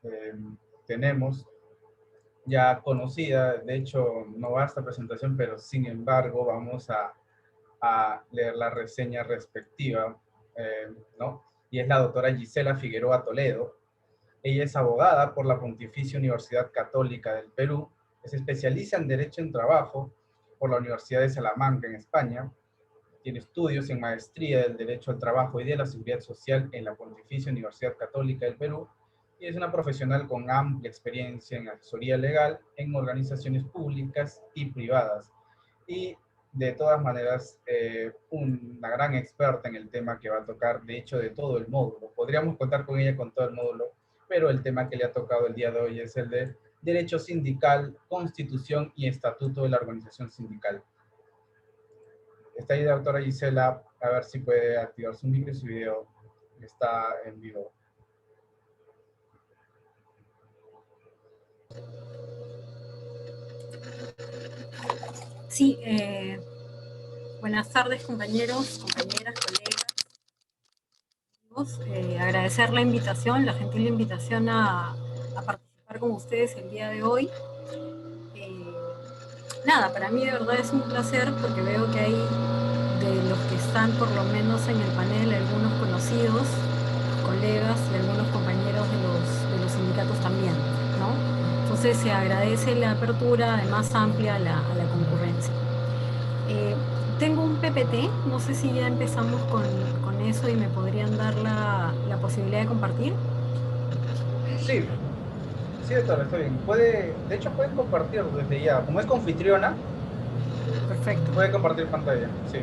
eh, tenemos ya conocida. De hecho, no va a esta presentación, pero sin embargo vamos a leer la reseña respectiva, ¿no? Y es la doctora Gisela Figueroa Toledo. Ella es abogada por la Pontificia Universidad Católica del Perú, es especialista en Derecho en Trabajo por la Universidad de Salamanca en España, tiene estudios en maestría del Derecho al Trabajo y de la Seguridad Social en la Pontificia Universidad Católica del Perú y es una profesional con amplia experiencia en asesoría legal en organizaciones públicas y privadas. Y de todas maneras, una gran experta en el tema que va a tocar, de hecho, de todo el módulo. Podríamos contar con ella con todo el módulo, pero el tema que le ha tocado el día de hoy es el de Derecho Sindical, Constitución y Estatuto de la Organización Sindical. Está ahí la doctora Gisela, a ver si puede activar su micro y su video. Está en vivo. Sí, buenas tardes compañeros, compañeras, colegas. Agradecer la invitación, la gentil invitación a participar con ustedes el día de hoy. Nada, para mí de verdad es un placer porque veo que hay de los que están por lo menos en el panel algunos conocidos, colegas y algunos compañeros de los sindicatos también, ¿no? Entonces se agradece la apertura además amplia a la concurrencia. Eh, Tengo un PPT, no sé si ya empezamos con eso y me podrían dar la posibilidad de compartir. Sí, sí, doctora, está bien. Puede, de hecho, pueden compartir desde ya. Como es confitriona, Perfecto. puede compartir pantalla. Sí.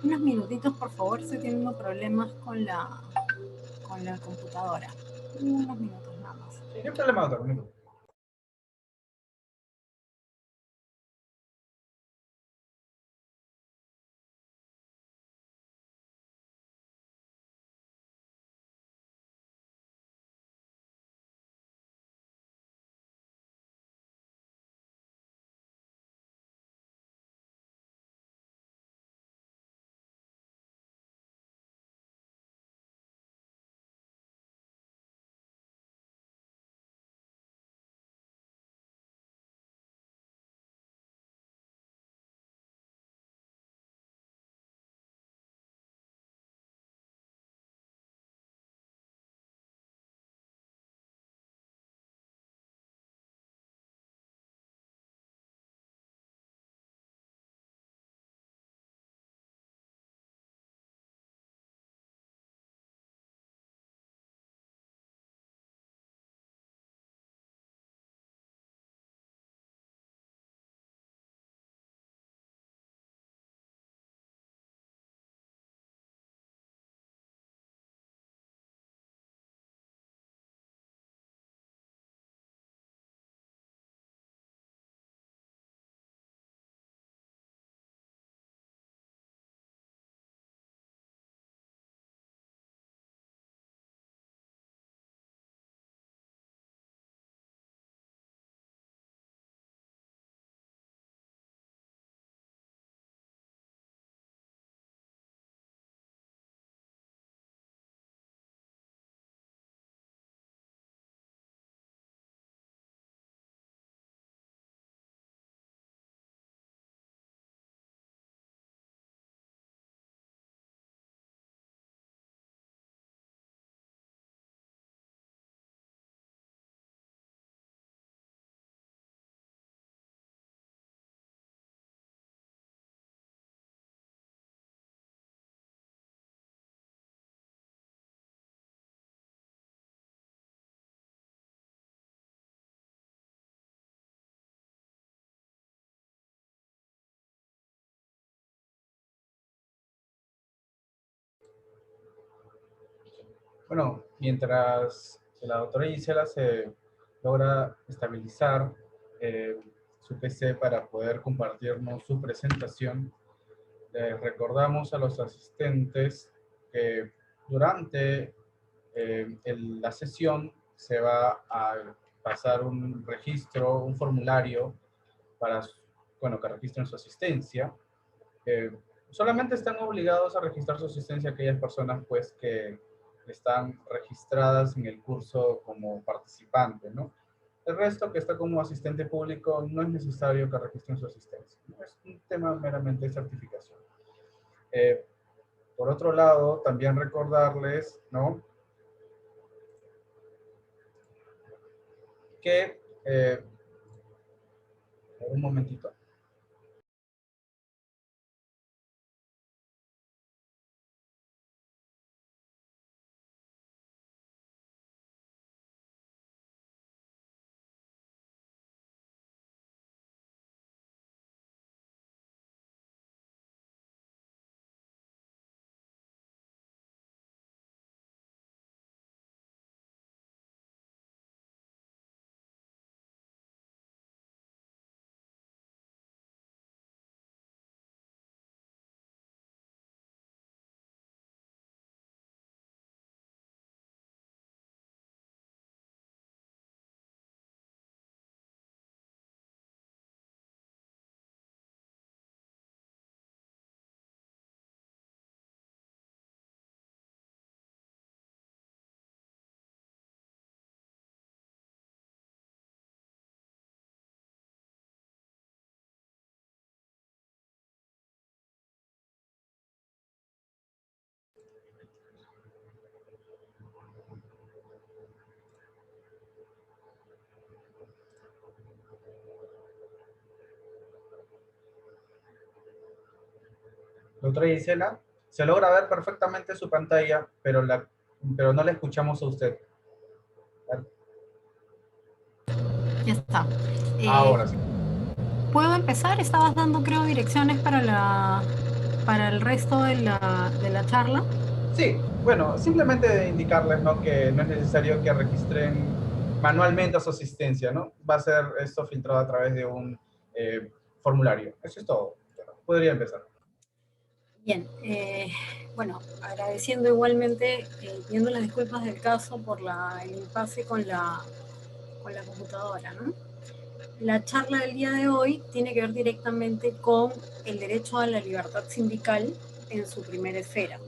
Unos minutitos, por favor, estoy teniendo problemas con la computadora. Unos minutos nada más. Sí, no hay problema, doctora. Bueno, mientras la doctora Gisela se logra estabilizar su PC para poder compartirnos su presentación, les recordamos a los asistentes que durante la sesión se va a pasar un registro, un formulario para, bueno, que registren su asistencia. Solamente están obligados a registrar su asistencia aquellas personas pues que están registradas en el curso como participante, ¿no? El resto que está como asistente público no es necesario que registren su asistencia, ¿no? Es un tema meramente de certificación. Por otro lado, también recordarles, ¿no? Que, un momentito. Doctora Gisela, se logra ver perfectamente su pantalla, pero no la escuchamos a usted. Ya está. Ahora sí. ¿Puedo empezar? Estabas dando, creo, direcciones para el resto de la charla. Sí, bueno, simplemente indicarles, ¿no? Que no es necesario que registren manualmente su asistencia, ¿no? Va a ser esto filtrado a través de un formulario. Eso es todo. Podría empezar. Bien, bueno, agradeciendo igualmente, pidiendo las disculpas del caso por el impasse con la computadora, ¿no? La charla del día de hoy tiene que ver directamente con el derecho a la libertad sindical en su primera esfera,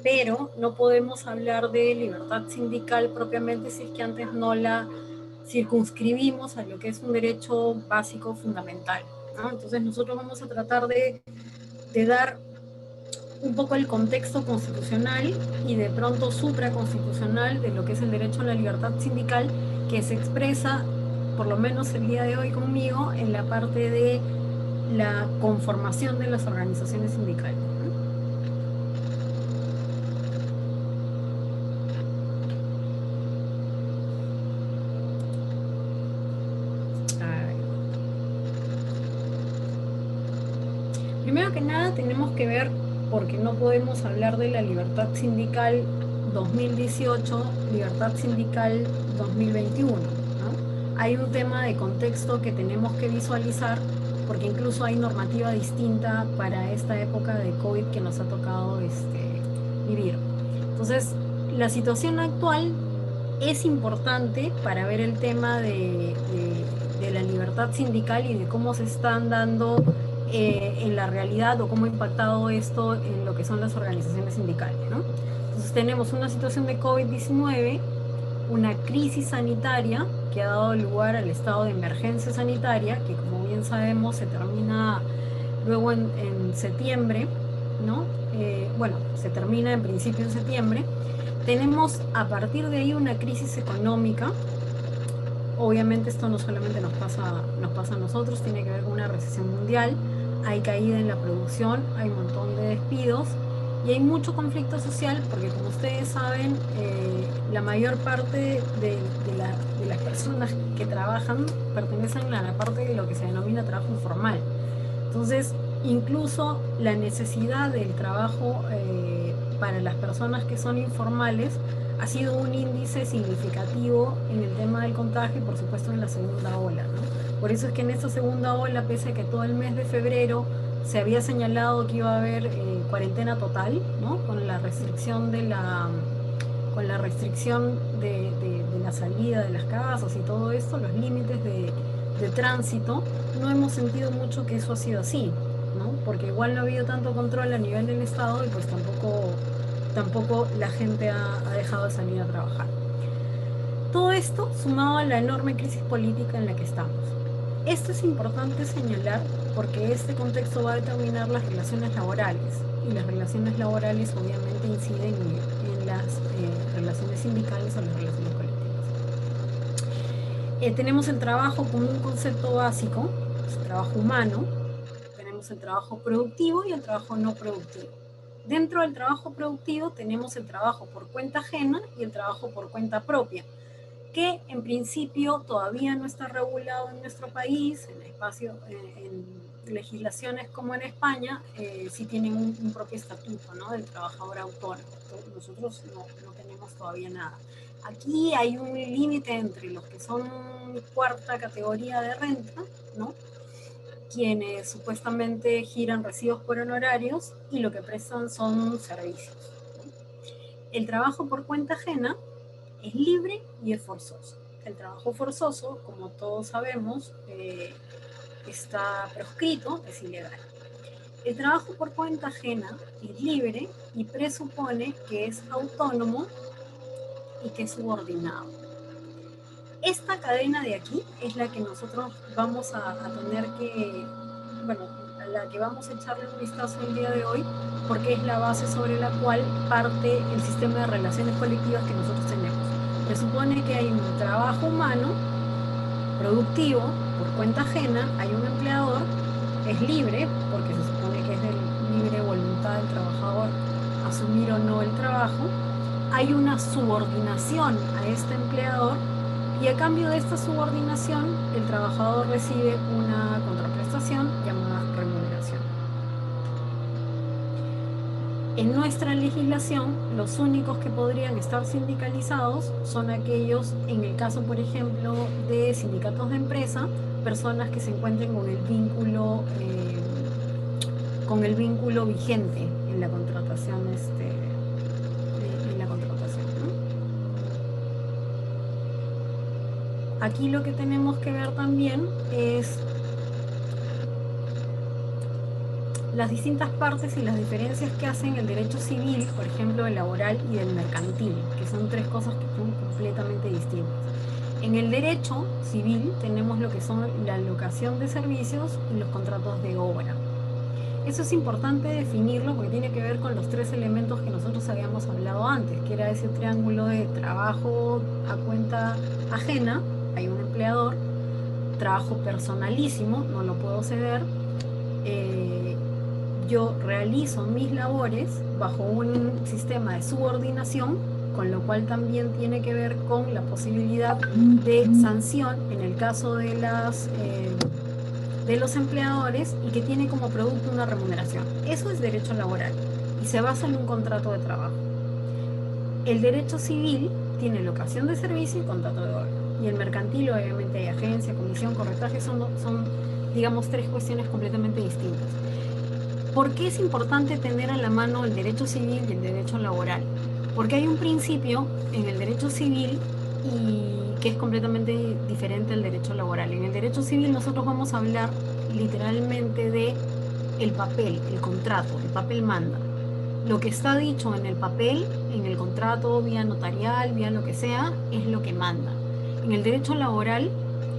pero no podemos hablar de libertad sindical propiamente si es que antes no la circunscribimos a lo que es un derecho básico fundamental, ¿no? Entonces nosotros vamos a tratar de dar un poco el contexto constitucional y de pronto supraconstitucional de lo que es el derecho a la libertad sindical, que se expresa, por lo menos el día de hoy conmigo, en la parte de la conformación de las organizaciones sindicales. Primero que nada tenemos que ver, porque no podemos hablar de la libertad sindical 2018, libertad sindical 2021, ¿no? Hay un tema de contexto que tenemos que visualizar, porque incluso hay normativa distinta para esta época de COVID que nos ha tocado vivir. Entonces, la situación actual es importante para ver el tema de la libertad sindical y de cómo se están dando en la realidad o cómo ha impactado esto en lo que son las organizaciones sindicales, ¿no? Entonces tenemos una situación de COVID-19, una crisis sanitaria que ha dado lugar al estado de emergencia sanitaria, que como bien sabemos se termina luego en septiembre, ¿no? Bueno, se termina en principio en septiembre. Tenemos a partir de ahí una crisis económica. Obviamente esto no solamente nos pasa a nosotros, tiene que ver con una recesión mundial, hay caída en la producción, hay un montón de despidos y hay mucho conflicto social porque como ustedes saben, la mayor parte de las personas que trabajan pertenecen a la parte de lo que se denomina trabajo informal. Entonces, incluso la necesidad del trabajo para las personas que son informales ha sido un índice significativo en el tema del contagio y por supuesto en la segunda ola, ¿no? Por eso es que en esta segunda ola, pese a que todo el mes de febrero se había señalado que iba a haber cuarentena total, ¿no? Con la restricción de la salida de las casas y todo esto, los límites de tránsito, no hemos sentido mucho que eso ha sido así, ¿no? Porque igual no ha habido tanto control a nivel del Estado y pues tampoco la gente ha dejado de salir a trabajar. Todo esto sumado a la enorme crisis política en la que estamos. Esto es importante señalar porque este contexto va a determinar las relaciones laborales y las relaciones laborales obviamente inciden en las relaciones sindicales o las relaciones colectivas. Tenemos el trabajo como un concepto básico, es el trabajo humano, tenemos el trabajo productivo y el trabajo no productivo. Dentro del trabajo productivo tenemos el trabajo por cuenta ajena y el trabajo por cuenta propia, que en principio todavía no está regulado en nuestro país, en legislaciones como en España, sí tienen un propio estatuto, ¿no? Del trabajador autónomo. Nosotros no tenemos todavía nada. Aquí hay un límite entre los que son cuarta categoría de renta, ¿no? Quienes supuestamente giran recibos por honorarios y lo que prestan son servicios. El trabajo por cuenta ajena es libre y es forzoso. El trabajo forzoso, como todos sabemos, está proscrito, es ilegal. El trabajo por cuenta ajena es libre y presupone que es autónomo y que es subordinado. Esta cadena de aquí es la que nosotros vamos a tener que, bueno, a la que vamos a echarle un vistazo el día de hoy, porque es la base sobre la cual parte el sistema de relaciones colectivas que nosotros tenemos. Presupone que hay un trabajo humano, productivo, por cuenta ajena, hay un empleador, es libre, porque se supone que es de libre voluntad del trabajador asumir o no el trabajo, hay una subordinación a este empleador y a cambio de esta subordinación el trabajador recibe una contraprestación llamada remuneración. En nuestra legislación, los únicos que podrían estar sindicalizados son aquellos, en el caso, por ejemplo, de sindicatos de empresa, personas que se encuentren con el vínculo vigente en la contratación, ¿no? Aquí lo que tenemos que ver también es las distintas partes y las diferencias que hacen el derecho civil, por ejemplo, el laboral y el mercantil, que son tres cosas que son completamente distintas. En el derecho civil tenemos lo que son la alocación de servicios y los contratos de obra. Eso es importante definirlo porque tiene que ver con los tres elementos que nosotros habíamos hablado antes, que era ese triángulo de trabajo a cuenta ajena, hay un empleador, trabajo personalísimo, no lo puedo ceder, yo realizo mis labores bajo un sistema de subordinación, con lo cual también tiene que ver con la posibilidad de sanción en el caso de los empleadores y que tiene como producto una remuneración. Eso es derecho laboral y se basa en un contrato de trabajo. El derecho civil tiene locación de servicio y contrato de obra. Y el mercantil, obviamente, hay agencia, comisión, corretaje, son, digamos, tres cuestiones completamente distintas. ¿Por qué es importante tener a la mano el derecho civil y el derecho laboral? Porque hay un principio en el derecho civil que es completamente diferente al derecho laboral. En el derecho civil nosotros vamos a hablar literalmente de el papel, el contrato, el papel manda. Lo que está dicho en el papel, en el contrato, vía notarial, vía lo que sea, es lo que manda. En el derecho laboral,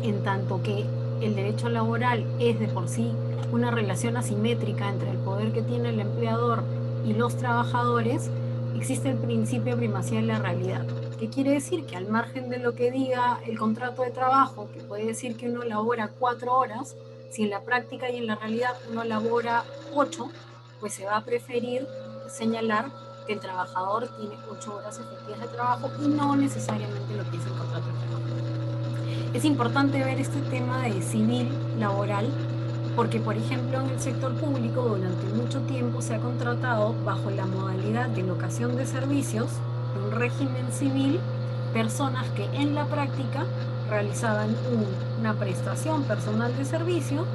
en tanto que el derecho laboral es de por sí una relación asimétrica entre el poder que tiene el empleador y los trabajadores, existe el principio de primacía de la realidad. ¿Qué quiere decir? Que al margen de lo que diga el contrato de trabajo, que puede decir que uno labora 4 horas, si en la práctica y en la realidad uno labora 8, pues se va a preferir señalar que el trabajador tiene 8 horas efectivas de trabajo y no necesariamente lo que dice el contrato de trabajo. Es importante ver este tema de civil laboral porque, por ejemplo, en el sector público durante mucho tiempo se ha contratado bajo la modalidad de locación de servicios de un régimen civil personas que en la práctica realizaban una prestación personal de servicio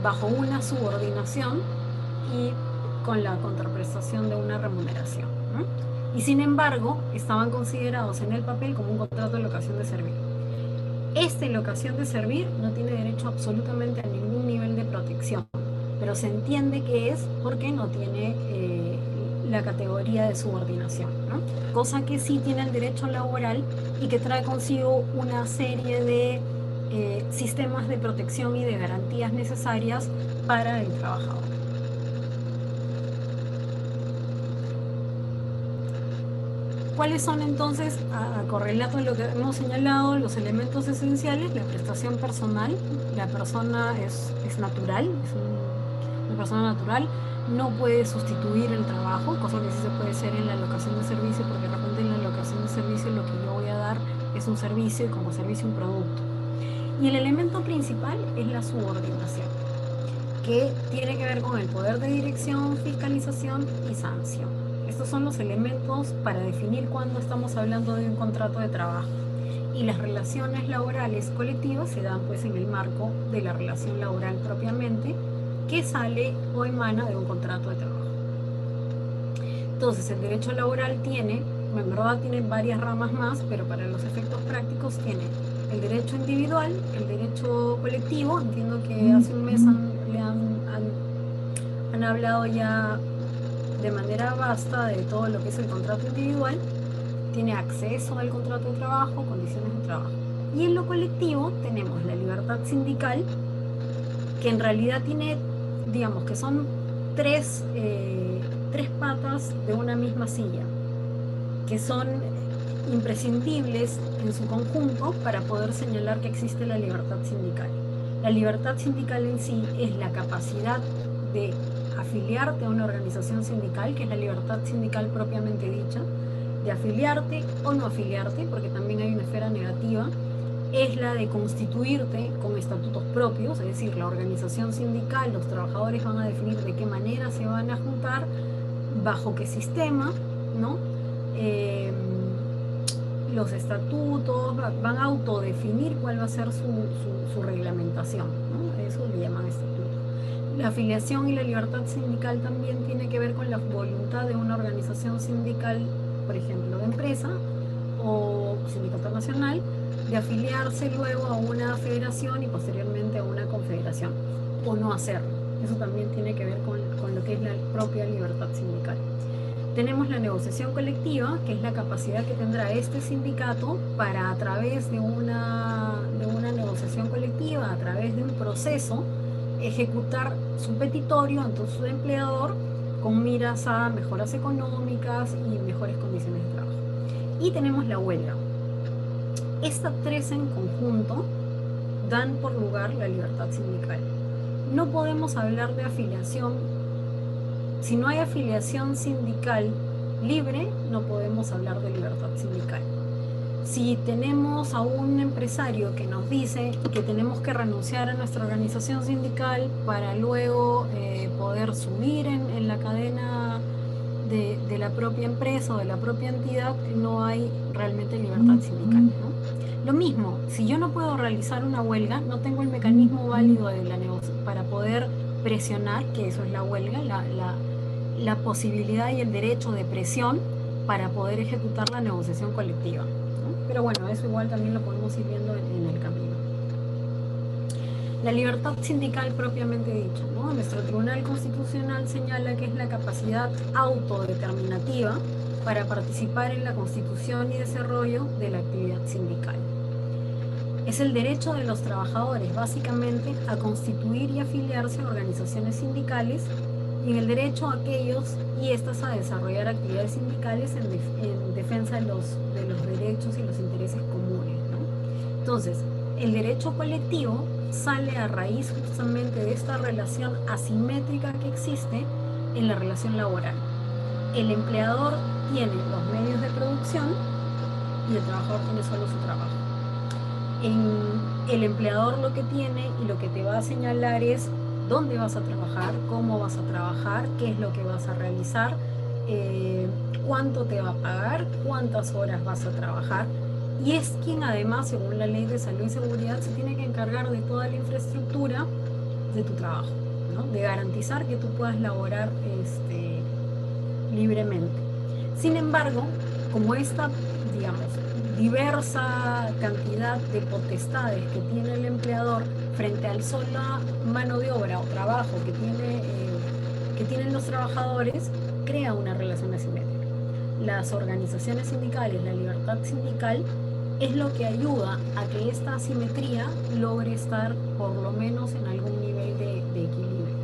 bajo una subordinación y con la contraprestación de una remuneración, ¿no? Y sin embargo, estaban considerados en el papel como un contrato de locación de servir. Esta locación de servir no tiene derecho absolutamente a ningún nivel de protección, pero se entiende que es porque no tiene la categoría de subordinación, ¿no? Cosa que sí tiene el derecho laboral y que trae consigo una serie de sistemas de protección y de garantías necesarias para el trabajador. ¿Cuáles son entonces, a correlato de lo que hemos señalado, los elementos esenciales? La prestación personal, la persona es natural, es una persona natural, no puede sustituir el trabajo, cosa que sí se puede hacer en la locación de servicio, porque de repente en la locación de servicio lo que yo voy a dar es un servicio y como servicio un producto. Y el elemento principal es la subordinación, que tiene que ver con el poder de dirección, fiscalización y sanción. Estos son los elementos para definir cuándo estamos hablando de un contrato de trabajo. Y las relaciones laborales colectivas se dan pues en el marco de la relación laboral propiamente, que sale o emana de un contrato de trabajo. Entonces el derecho laboral tiene, en verdad tiene varias ramas más, pero para los efectos prácticos tiene el derecho individual, el derecho colectivo. Entiendo que hace un mes han hablado ya de manera vasta de todo lo que es el contrato individual. Tiene acceso al contrato de trabajo, condiciones de trabajo. Y en lo colectivo tenemos la libertad sindical, que en realidad tiene, digamos que son tres patas de una misma silla, que son imprescindibles en su conjunto para poder señalar que existe la libertad sindical. La libertad sindical en sí es la capacidad de afiliarte a una organización sindical, que es la libertad sindical propiamente dicha, de afiliarte o no afiliarte, porque también hay una esfera negativa. Es la de constituirte con estatutos propios, es decir, la organización sindical, los trabajadores van a definir de qué manera se van a juntar, bajo qué sistema, ¿no? Los estatutos van a autodefinir cuál va a ser su reglamentación, ¿no? Eso le llaman estatuto. La afiliación y la libertad sindical también tiene que ver con la voluntad de una organización sindical, por ejemplo, de empresa o sindicato nacional, de afiliarse luego a una federación y posteriormente a una confederación, o no hacerlo. Eso también tiene que ver con lo que es la propia libertad sindical. Tenemos la negociación colectiva, que es la capacidad que tendrá este sindicato para, a través de una negociación colectiva, a través de un proceso, ejecutar su petitorio ante su empleador con miras a mejoras económicas y mejores condiciones de trabajo. Y tenemos la huelga. Estas tres en conjunto dan por lugar la libertad sindical. No podemos hablar de afiliación. Si no hay afiliación sindical libre, no podemos hablar de libertad sindical. Si tenemos a un empresario que nos dice que tenemos que renunciar a nuestra organización sindical para luego poder subir en la cadena de la propia empresa o de la propia entidad, no hay realmente libertad sindical, ¿no? Lo mismo, si yo no puedo realizar una huelga, no tengo el mecanismo válido de para poder presionar, que eso es la huelga, la posibilidad y el derecho de presión para poder ejecutar la negociación colectiva, ¿no? Pero bueno, eso igual también lo podemos ir viendo en el camino. La libertad sindical propiamente dicha, ¿no? Nuestro Tribunal Constitucional señala que es la capacidad autodeterminativa para participar en la constitución y desarrollo de la actividad sindical. Es el derecho de los trabajadores, básicamente, a constituir y afiliarse a organizaciones sindicales, y el derecho a aquellos y estas a desarrollar actividades sindicales en defensa de los derechos y los intereses comunes, ¿no? Entonces, el derecho colectivo sale a raíz justamente de esta relación asimétrica que existe en la relación laboral. El empleador tiene los medios de producción y el trabajador tiene solo su trabajo. El empleador lo que tiene y lo que te va a señalar es dónde vas a trabajar, cómo vas a trabajar, qué es lo que vas a realizar, cuánto te va a pagar, cuántas horas vas a trabajar, y es quien además, según la ley de salud y seguridad, se tiene que encargar de toda la infraestructura de tu trabajo, ¿no? De garantizar que tú puedas laborar libremente. Sin embargo, como esta, digamos, diversa cantidad de potestades que tiene el empleador frente al sola mano de obra o trabajo que tienen los trabajadores, crea una relación asimétrica. Las organizaciones sindicales, la libertad sindical, es lo que ayuda a que esta asimetría logre estar por lo menos en algún nivel de equilibrio.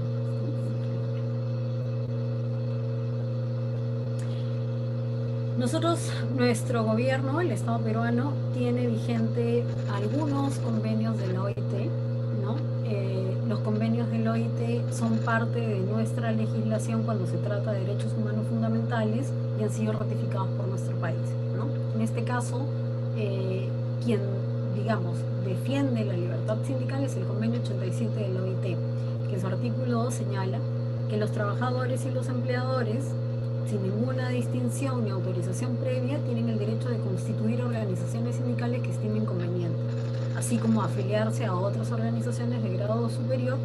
Nosotros, nuestro gobierno, el Estado peruano, tiene vigente algunos convenios de la OIT, ¿no? Los convenios de la OIT son parte de nuestra legislación cuando se trata de derechos humanos fundamentales y han sido ratificados por nuestro país, ¿no? En este caso, quien, digamos, defiende la libertad sindical es el convenio 87 de la OIT, que en su artículo 2 señala que los trabajadores y los empleadores, sin ninguna distinción ni autorización previa, tienen el derecho de constituir organizaciones sindicales que estimen conveniente, así como afiliarse a otras organizaciones de grado superior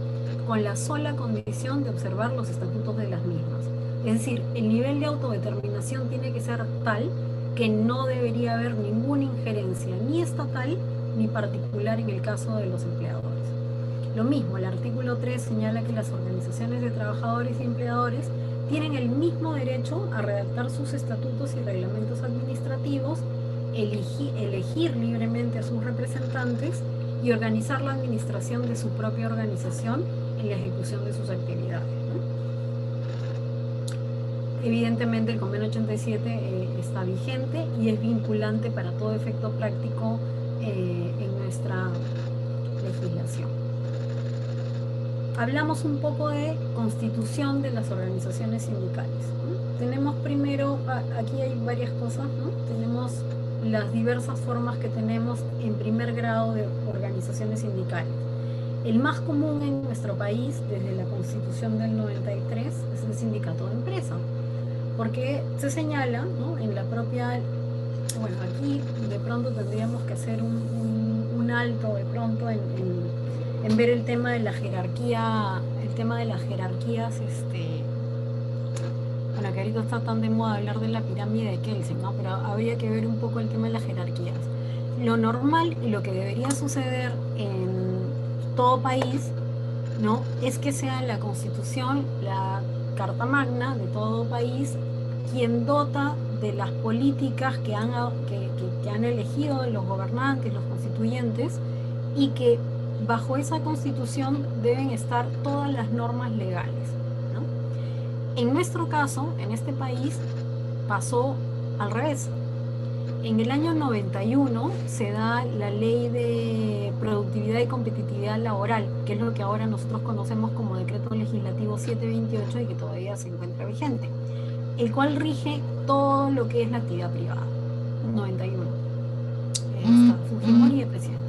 con la sola condición de observar los estatutos de las mismas. Es decir, el nivel de autodeterminación tiene que ser tal que no debería haber ninguna injerencia ni estatal ni particular en el caso de los empleadores. Lo mismo, el artículo 3 señala que las organizaciones de trabajadores y empleadores tienen el mismo derecho a redactar sus estatutos y reglamentos administrativos, elegir libremente a sus representantes y organizar la administración de su propia organización en la ejecución de sus actividades, ¿no? Evidentemente el convenio 87 está vigente y es vinculante para todo efecto práctico en nuestra legislación. Hablamos un poco de constitución de las organizaciones sindicales, ¿no? Tenemos primero, aquí hay varias cosas, ¿no? Tenemos las diversas formas que tenemos en primer grado de organizaciones sindicales. El más común en nuestro país, desde la Constitución del 93, es el sindicato de empresa, porque se señala, ¿no? En la propia, bueno, aquí de pronto tendríamos que hacer un alto de pronto en ver el tema de la jerarquía, el tema de las jerarquías, bueno, que ahorita está tan de moda hablar de la pirámide de Kelsen, ¿no? Pero habría que ver un poco el tema de las jerarquías. Lo normal y lo que debería suceder en todo país, ¿no? Es que sea la Constitución, la Carta Magna de todo país, quien dota de las políticas que han elegido los gobernantes, los constituyentes, y que bajo esa Constitución deben estar todas las normas legales, ¿no? En nuestro caso, en este país, pasó al revés. En el año 91 se da la Ley de Productividad y Competitividad Laboral, que es lo que ahora nosotros conocemos como Decreto Legislativo 728 y que todavía se encuentra vigente, el cual rige todo lo que es la actividad privada. 91. Está Fujimori de presidente.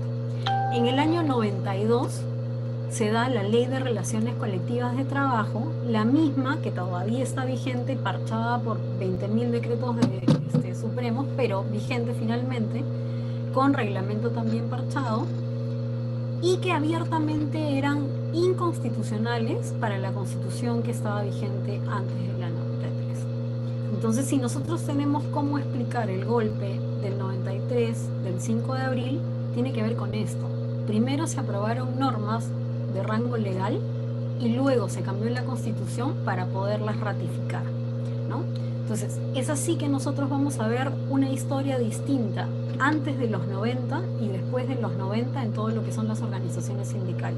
En el año 92 se da la Ley de Relaciones Colectivas de Trabajo, la misma que todavía está vigente, parchada por 20.000 decretos supremos, pero vigente finalmente, con reglamento también parchado, y que abiertamente eran inconstitucionales para la Constitución que estaba vigente antes de la 93. Entonces, si nosotros tenemos cómo explicar el golpe del 93, del 5 de abril, tiene que ver con esto. Primero se aprobaron normas de rango legal y luego se cambió la Constitución para poderlas ratificar, ¿no? Entonces, es así que nosotros vamos a ver una historia distinta antes de los 90 y después de los 90 en todo lo que son las organizaciones sindicales.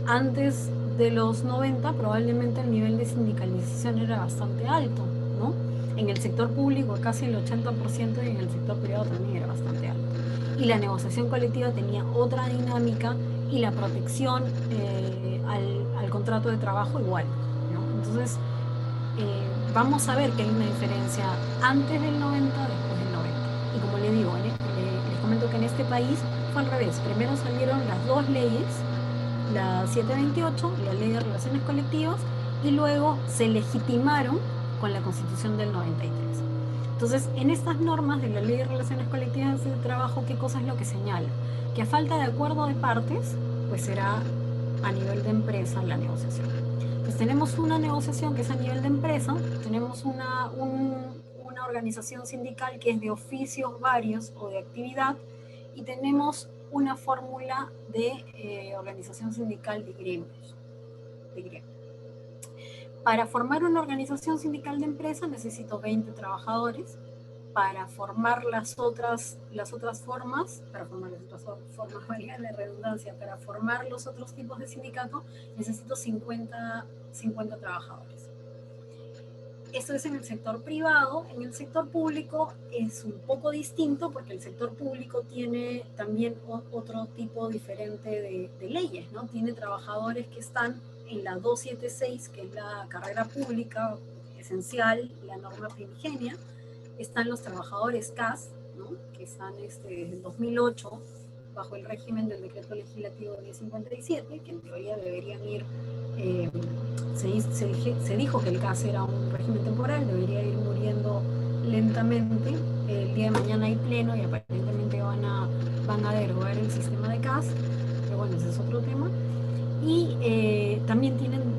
Antes de los 90 probablemente el nivel de sindicalización era bastante alto, ¿no? En el sector público casi el 80% y en el sector privado también era bastante alto. Y la negociación colectiva tenía otra dinámica y la protección al contrato de trabajo igual, ¿no? Entonces, vamos a ver que hay una diferencia antes del 90, después del 90. Y como le digo, les comento que en este país fue al revés. Primero salieron las dos leyes, la 728, la Ley de Relaciones Colectivas, y luego se legitimaron con la Constitución del 93. Entonces, en estas normas de la Ley de Relaciones Colectivas de Trabajo, ¿qué cosa es lo que señala? Que a falta de acuerdo de partes, pues será a nivel de empresa la negociación. Entonces tenemos una negociación que es a nivel de empresa, tenemos una organización sindical que es de oficios varios o de actividad, y tenemos una fórmula de organización sindical de gremios. Para formar una organización sindical de empresa necesito 20 trabajadores. Para formar las otras formas, valga la redundancia, para formar los otros tipos de sindicato, necesito 50 trabajadores. Esto es en el sector privado. En el sector público es un poco distinto, porque el sector público tiene también otro tipo diferente de leyes, ¿no? Tiene trabajadores que están en la 276, que es la carrera pública esencial, la norma primigenia. Están los trabajadores CAS, ¿no? Que están desde el 2008 bajo el régimen del decreto legislativo 1057, que en teoría deberían ir, se dijo que el CAS era un régimen temporal, debería ir muriendo lentamente. El día de mañana hay pleno y aparentemente van a derogar el sistema de CAS, pero bueno, ese es otro tema. Y también tienen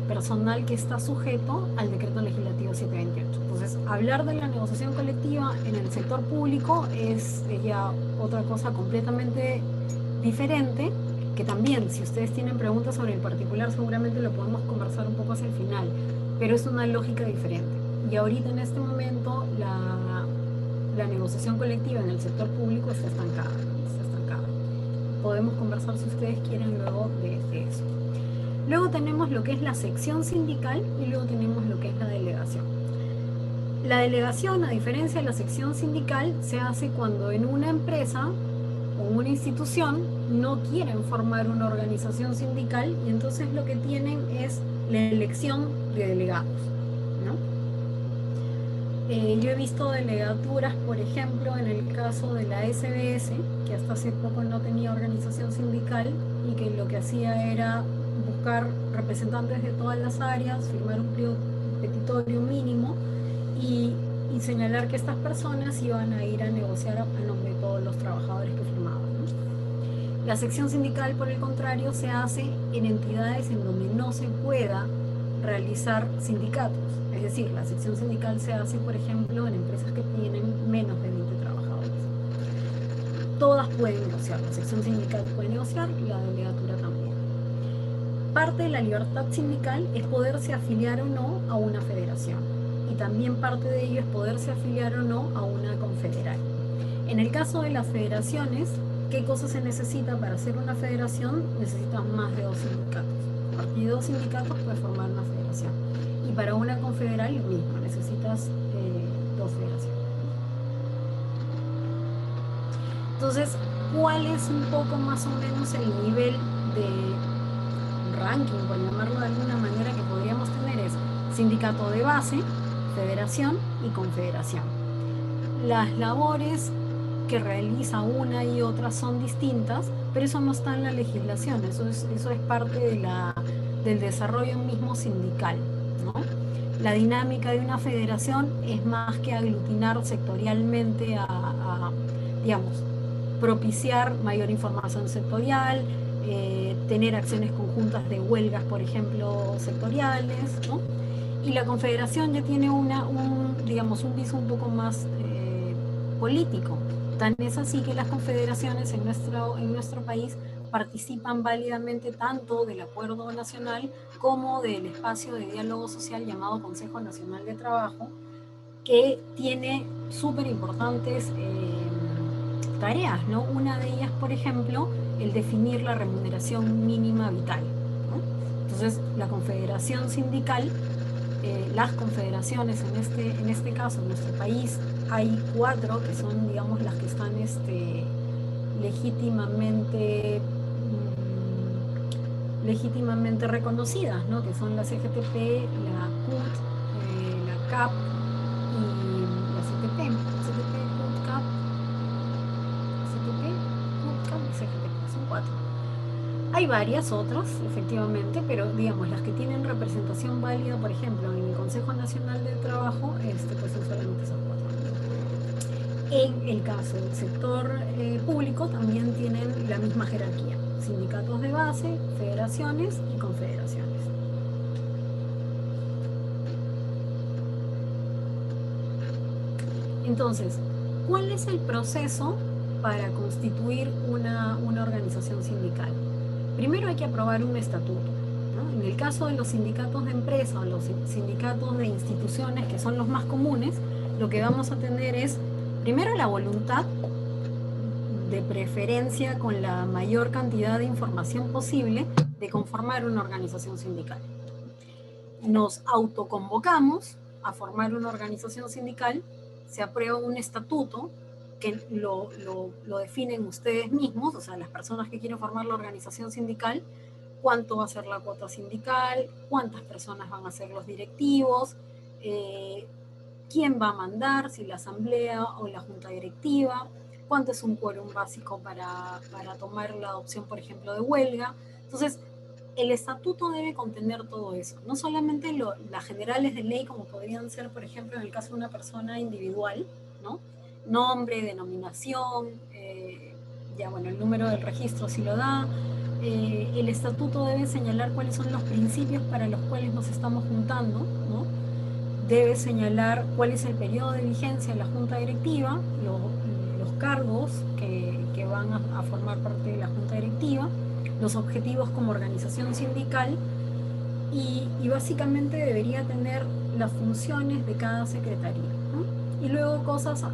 personal que está sujeto al decreto legislativo 728. Entonces, hablar de la negociación colectiva en el sector público es ya otra cosa completamente diferente, que también, si ustedes tienen preguntas sobre el particular, seguramente lo podemos conversar un poco hacia el final, pero es una lógica diferente. Y ahorita, en este momento, la negociación colectiva en el sector público está estancada. Podemos conversar, si ustedes quieren, luego de eso. Luego tenemos lo que es la sección sindical y luego tenemos lo que es la delegación. La delegación, a diferencia de la sección sindical, se hace cuando en una empresa o una institución no quieren formar una organización sindical, y entonces lo que tienen es la elección de delegados, ¿no? Yo he visto delegaturas, por ejemplo, en el caso de la SBS, que hasta hace poco no tenía organización sindical y que lo que hacía era buscar representantes de todas las áreas, firmar un pliego petitorio mínimo y señalar que estas personas iban a ir a negociar a nombre de todos los trabajadores que firmaban, ¿no? La sección sindical, por el contrario, se hace en entidades en donde no se pueda realizar sindicatos. Es decir, la sección sindical se hace, por ejemplo, en empresas que tienen menos de 20 trabajadores. Todas pueden negociar, la sección sindical puede negociar, la delegatura también. Parte de la libertad sindical es poderse afiliar o no a una federación, y también parte de ello es poderse afiliar o no a una confederal. En el caso de las federaciones, ¿qué cosa se necesita para hacer una federación? Necesitas más de 2 sindicatos. A partir de 2 sindicatos puedes formar una federación. Y para una confederal lo mismo, necesitas 2 federaciones. Entonces, ¿cuál es un poco más o menos el nivel de ranking, por llamarlo de alguna manera, que podríamos tener? Es sindicato de base, federación y confederación. Las labores que realiza una y otra son distintas, pero eso no está en la legislación, eso es parte del desarrollo mismo sindical, ¿no? La dinámica de una federación es más que aglutinar sectorialmente digamos, propiciar mayor información sectorial, tener acciones conjuntas de huelgas, por ejemplo, sectoriales, ¿no? Y la confederación ya tiene digamos, un piso un poco más político. Tan es así que las confederaciones en nuestro país participan válidamente tanto del acuerdo nacional como del espacio de diálogo social llamado Consejo Nacional de Trabajo, que tiene súper importantes tareas, ¿no? Una de ellas, por ejemplo, el definir la remuneración mínima vital, ¿no? Entonces, la confederación sindical, las confederaciones en este caso, en nuestro país, hay 4 que son, digamos, las que están legítimamente reconocidas, ¿no? Que son la CGTP, la CUT, la CAP y la CTP, CUT, CAP y CGTP, son 4. Hay varias otras, efectivamente, pero digamos, las que tienen representación válida, por ejemplo, en el Consejo Nacional del Trabajo, pues son solamente esas 4. En el caso del sector público también tienen la misma jerarquía: sindicatos de base, federaciones y confederaciones. Entonces, ¿cuál es el proceso para constituir una organización sindical? Primero hay que aprobar un estatuto, ¿no? En el caso de los sindicatos de empresa o los sindicatos de instituciones, que son los más comunes, lo que vamos a tener es, primero, la voluntad, de preferencia con la mayor cantidad de información posible, de conformar una organización sindical. Nos autoconvocamos a formar una organización sindical, se aprueba un estatuto que lo definen ustedes mismos, o sea, las personas que quieren formar la organización sindical, cuánto va a ser la cuota sindical, cuántas personas van a ser los directivos, quién va a mandar, si la asamblea o la junta directiva, cuánto es un quórum básico para tomar la adopción, por ejemplo, de huelga. Entonces, el estatuto debe contener todo eso, no solamente las generales de ley, como podrían ser, por ejemplo, en el caso de una persona individual, ¿no? Nombre, denominación, ya bueno, el número del registro sí lo da. El estatuto debe señalar cuáles son los principios para los cuales nos estamos juntando, ¿no? Debe señalar cuál es el periodo de vigencia de la junta directiva, los cargos que van a formar parte de la junta directiva, los objetivos como organización sindical y básicamente debería tener las funciones de cada secretaría, ¿no? Y luego cosas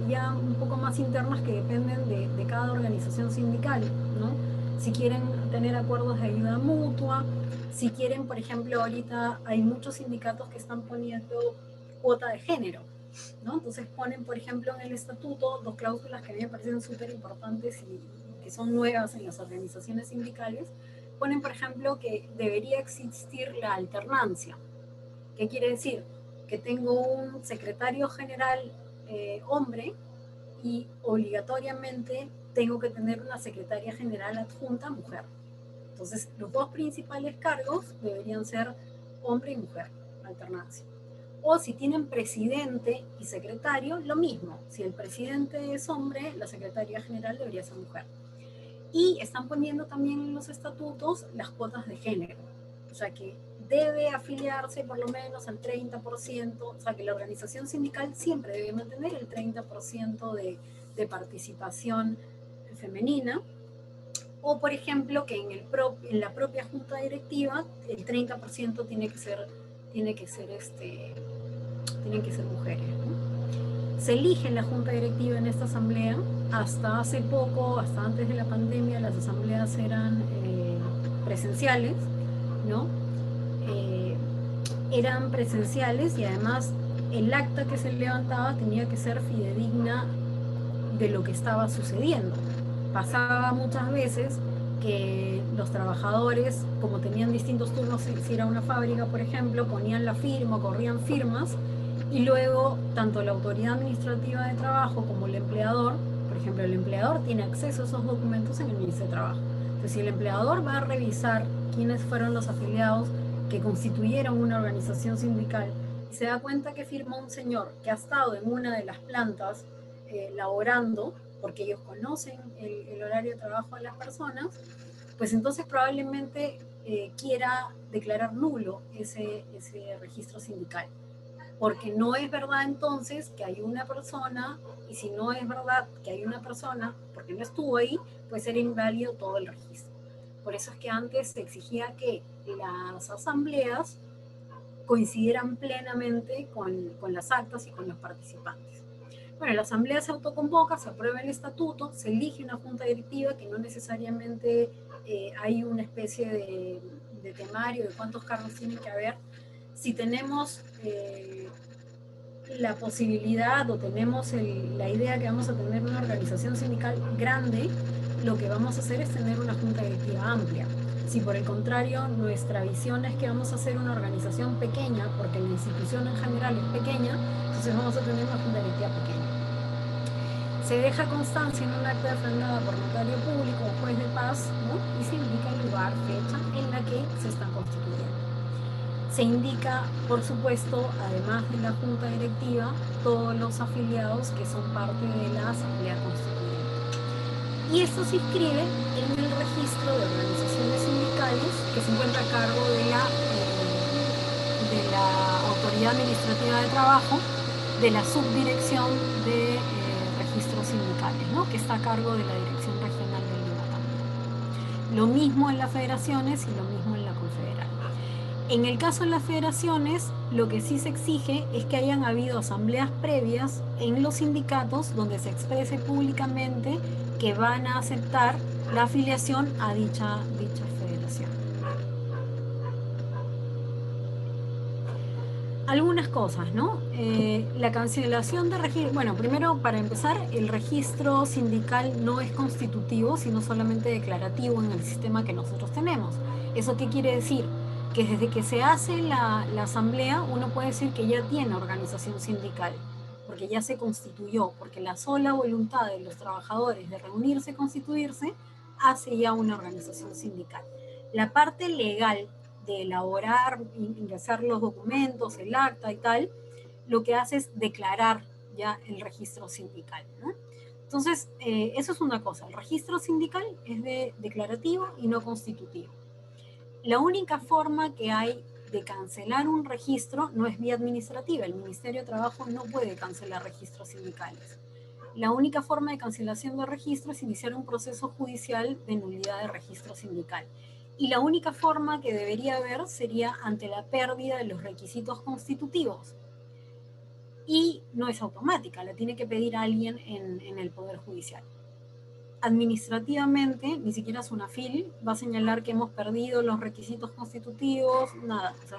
ya un poco más internas que dependen de cada organización sindical, ¿no? Si quieren tener acuerdos de ayuda mutua, si quieren, por ejemplo, ahorita hay muchos sindicatos que están poniendo cuota de género, ¿no? Entonces ponen, por ejemplo, en el estatuto 2 cláusulas que a mí me parecen súper importantes y que son nuevas en las organizaciones sindicales. Ponen, por ejemplo, que debería existir la alternancia. ¿Qué quiere decir? Que tengo un secretario general hombre y obligatoriamente tengo que tener una secretaria general adjunta mujer. Entonces, los 2 principales cargos deberían ser hombre y mujer, alternancia. O si tienen presidente y secretario, lo mismo. Si el presidente es hombre, la secretaria general debería ser mujer. Y están poniendo también en los estatutos las cuotas de género. O sea que debe afiliarse por lo menos al 30%, o sea que la organización sindical siempre debe mantener el 30% de participación femenina. O, por ejemplo, que en la propia junta directiva el 30% tienen que ser mujeres, ¿no? Se elige la junta directiva en esta asamblea. Hasta hace poco, hasta antes de la pandemia, las asambleas eran presenciales, ¿no? Eran presenciales y además el acta que se levantaba tenía que ser fidedigna de lo que estaba sucediendo. Pasaba muchas veces que los trabajadores, como tenían distintos turnos, si era una fábrica, por ejemplo, ponían la firma, corrían firmas, y luego tanto la autoridad administrativa de trabajo como el empleador, por ejemplo, el empleador tiene acceso a esos documentos en el Ministerio de Trabajo. Entonces, si el empleador va a revisar quiénes fueron los afiliados que constituyeron una organización sindical y se da cuenta que firmó un señor que ha estado en una de las plantas laborando, porque ellos conocen el horario de trabajo de las personas, pues entonces probablemente quiera declarar nulo ese registro sindical. Porque no es verdad entonces que hay una persona, y si no es verdad que hay una persona, porque no estuvo ahí, pues era inválido todo el registro. Por eso es que antes se exigía que las asambleas coincidieran plenamente con las actas y con los participantes. Bueno, la asamblea se autoconvoca, se aprueba el estatuto, se elige una junta directiva que no necesariamente hay una especie de temario de cuántos cargos tienen que haber. Si tenemos la posibilidad o tenemos la idea que vamos a tener una organización sindical grande, lo que vamos a hacer es tener una junta directiva amplia. Si por el contrario nuestra visión es que vamos a hacer una organización pequeña, porque la institución en general es pequeña, entonces vamos a tener una junta directiva pequeña. Se deja constancia en un acta refrendada por notario público o juez de paz, ¿no? Y se indica el lugar, fecha en la que se están constituyendo. Se indica, por supuesto, además de la junta directiva, todos los afiliados que son parte de la asamblea constituyente. Y esto se inscribe en el registro de organizaciones sindicales que se encuentra a cargo de la Autoridad Administrativa de Trabajo, de la subdirección de registros sindicales, ¿no? Que está a cargo de la Dirección Regional del Lima también. Lo mismo en las federaciones y lo mismo en la confederal. En el caso de las federaciones, lo que sí se exige es que hayan habido asambleas previas en los sindicatos donde se exprese públicamente que van a aceptar la afiliación a dicha federación. Algunas cosas, ¿no? La cancelación de registro, bueno, primero para empezar, el registro sindical no es constitutivo, sino solamente declarativo en el sistema que nosotros tenemos. ¿Eso qué quiere decir? Que desde que se hace la asamblea, uno puede decir que ya tiene organización sindical, porque ya se constituyó, porque la sola voluntad de los trabajadores de reunirse y constituirse hace ya una organización sindical. La parte legal de elaborar, ingresar los documentos, el acta y tal, lo que hace es declarar ya el registro sindical, ¿no? Entonces, eso es una cosa, el registro sindical es declarativo y no constitutivo. La única forma que hay de cancelar un registro no es vía administrativa, el Ministerio de Trabajo no puede cancelar registros sindicales. La única forma de cancelación de registro es iniciar un proceso judicial de nulidad de registro sindical. Y la única forma que debería haber sería ante la pérdida de los requisitos constitutivos. Y no es automática, la tiene que pedir alguien en el Poder Judicial. Administrativamente, ni siquiera SUNAFIL va a señalar que hemos perdido los requisitos constitutivos, nada. O sea,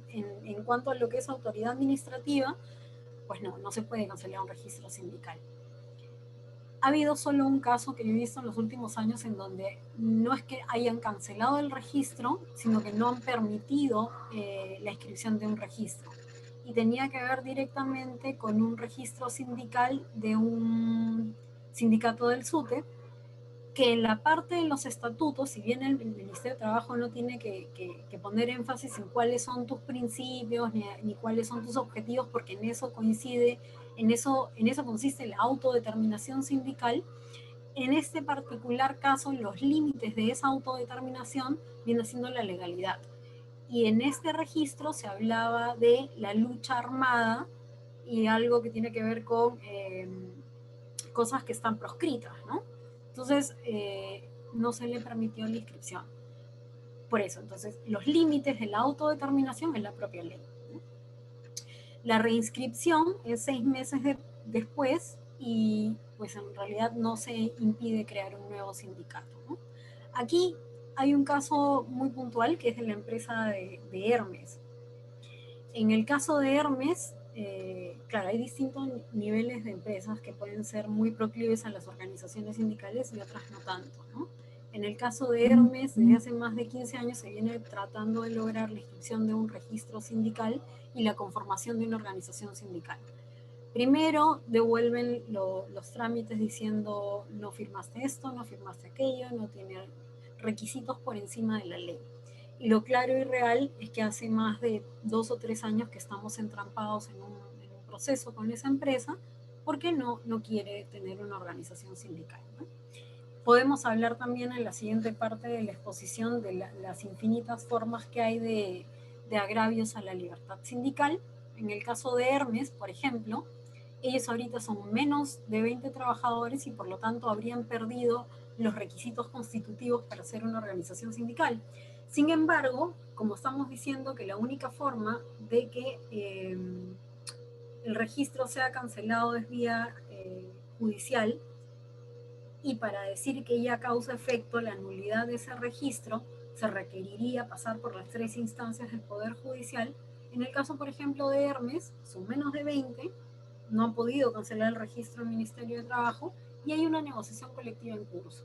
en cuanto a lo que es autoridad administrativa, pues no se puede cancelar un registro sindical. Ha habido solo un caso que yo he visto en los últimos años en donde no es que hayan cancelado el registro, sino que no han permitido la inscripción de un registro. Y tenía que ver directamente con un registro sindical de un sindicato del SUTE, que en la parte de los estatutos, si bien el Ministerio de Trabajo no tiene que poner énfasis en cuáles son tus principios ni cuáles son tus objetivos, porque en eso coincide, en eso consiste la autodeterminación sindical, en este particular caso los límites de esa autodeterminación viene siendo la legalidad. Y en este registro se hablaba de la lucha armada y algo que tiene que ver con cosas que están proscritas, ¿no? Entonces, no se le permitió la inscripción. Por eso, entonces, los límites de la autodeterminación es la propia ley, ¿no? La reinscripción es 6 meses después y pues en realidad no se impide crear un nuevo sindicato, ¿no? Aquí hay un caso muy puntual que es de la empresa de Hermes. En el caso de Hermes, claro, hay distintos niveles de empresas que pueden ser muy proclives a las organizaciones sindicales y otras no tanto, ¿no? En el caso de Hermes, desde hace más de 15 años se viene tratando de lograr la inscripción de un registro sindical y la conformación de una organización sindical. Primero devuelven los trámites diciendo no firmaste esto, no firmaste aquello, no tiene requisitos por encima de la ley. Y lo claro y real es que hace más de 2 o 3 años que estamos entrampados en un proceso con esa empresa porque no quiere tener una organización sindical, ¿no? Podemos hablar también en la siguiente parte de la exposición de las infinitas formas que hay de agravios a la libertad sindical. En el caso de Hermes, por ejemplo, ellos ahorita son menos de 20 trabajadores y por lo tanto habrían perdido los requisitos constitutivos para ser una organización sindical. Sin embargo, como estamos diciendo que la única forma de que el registro sea cancelado es vía judicial, y para decir que ya causa efecto la nulidad de ese registro, se requeriría pasar por las 3 instancias del Poder Judicial. En el caso, por ejemplo, de Hermes, son menos de 20, no han podido cancelar el registro del Ministerio de Trabajo y hay una negociación colectiva en curso.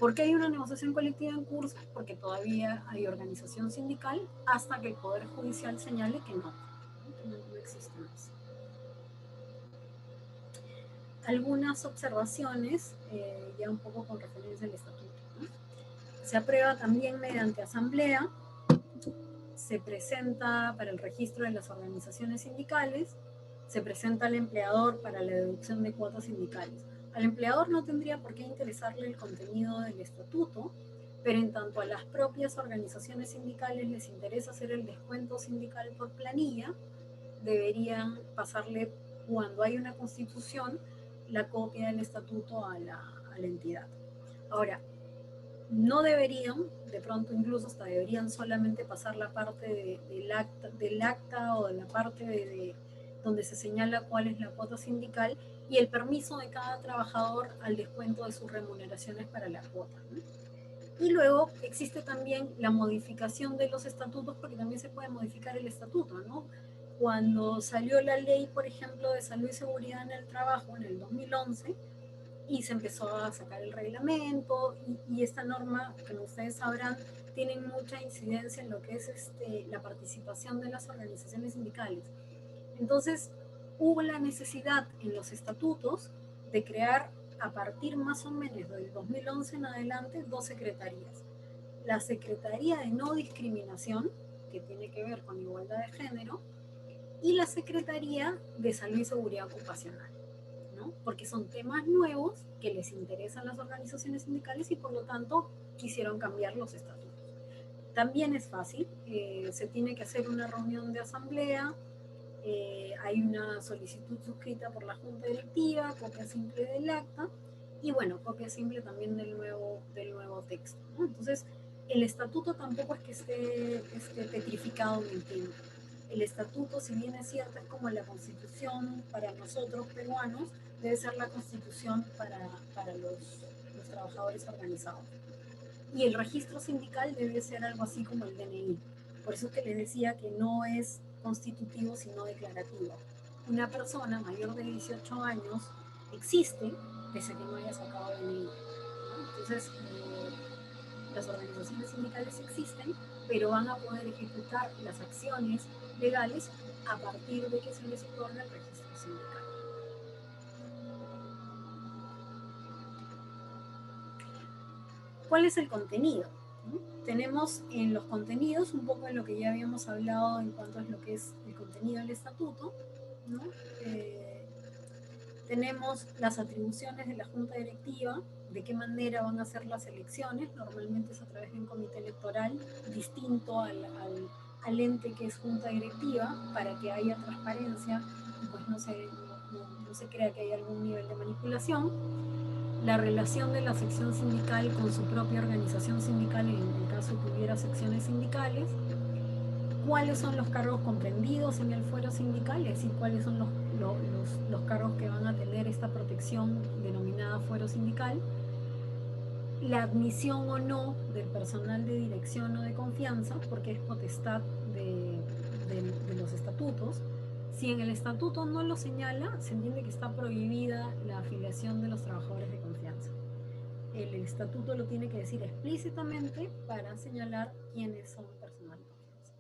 ¿Por qué hay una negociación colectiva en curso? Porque todavía hay organización sindical hasta que el Poder Judicial señale que no existe más. algunas observaciones, ya un poco con referencia al estatuto, ¿no? Se aprueba también mediante asamblea, se presenta para el registro de las organizaciones sindicales, se presenta al empleador para la deducción de cuotas sindicales. Al empleador no tendría por qué interesarle el contenido del estatuto, pero en tanto a las propias organizaciones sindicales les interesa hacer el descuento sindical por planilla, deberían pasarle, cuando hay una constitución, la copia del estatuto a la entidad. Ahora, no deberían, de pronto incluso hasta deberían solamente pasar la parte del acta o de la parte donde se señala cuál es la cuota sindical y el permiso de cada trabajador al descuento de sus remuneraciones para la cuota, ¿no? Y luego existe también la modificación de los estatutos, porque también se puede modificar el estatuto, ¿no? Cuando salió la ley, por ejemplo, de salud y seguridad en el trabajo en el 2011, y se empezó a sacar el reglamento, y esta norma, como ustedes sabrán, tiene mucha incidencia en lo que es la participación de las organizaciones sindicales. Entonces, hubo la necesidad en los estatutos de crear, a partir más o menos del 2011 en adelante, dos secretarías. La Secretaría de No Discriminación, que tiene que ver con igualdad de género, y la Secretaría de Salud y Seguridad Ocupacional, ¿no? Porque son temas nuevos que les interesan a las organizaciones sindicales y por lo tanto quisieron cambiar los estatutos. También es fácil, se tiene que hacer una reunión de asamblea, hay una solicitud suscrita por la junta directiva, copia simple del acta y bueno, copia simple también del nuevo texto, ¿no? Entonces, el estatuto tampoco es que esté petrificado en el tiempo. El estatuto, si bien es cierto, es como la constitución para nosotros peruanos, debe ser la constitución para los trabajadores organizados. Y el registro sindical debe ser algo así como el DNI. Por eso es que les decía que no es constitutivo sino declarativo. Una persona mayor de 18 años existe pese a que no haya sacado DNI, ¿no? Entonces, las organizaciones sindicales existen, pero van a poder ejecutar las acciones legales a partir de que se les otorga el registro sindical. ¿Cuál es el contenido? ¿No? Tenemos en los contenidos un poco de lo que ya habíamos hablado en cuanto a lo que es el contenido del estatuto, ¿no? Tenemos las atribuciones de la junta directiva, de qué manera van a ser las elecciones, normalmente es a través de un comité electoral distinto al ente que es junta directiva, para que haya transparencia y pues no se crea que haya algún nivel de manipulación. La relación de la sección sindical con su propia organización sindical en el caso que hubiera secciones sindicales, cuáles son los cargos comprendidos en el fuero sindical, es decir, cuáles son los cargos que van a tener esta protección denominada fuero sindical, la admisión o no del personal de dirección o de confianza, porque es potestad de los estatutos. Si en el estatuto no lo señala, se entiende que está prohibida la afiliación de los trabajadores de confianza. El estatuto lo tiene que decir explícitamente para señalar quiénes son personal de confianza.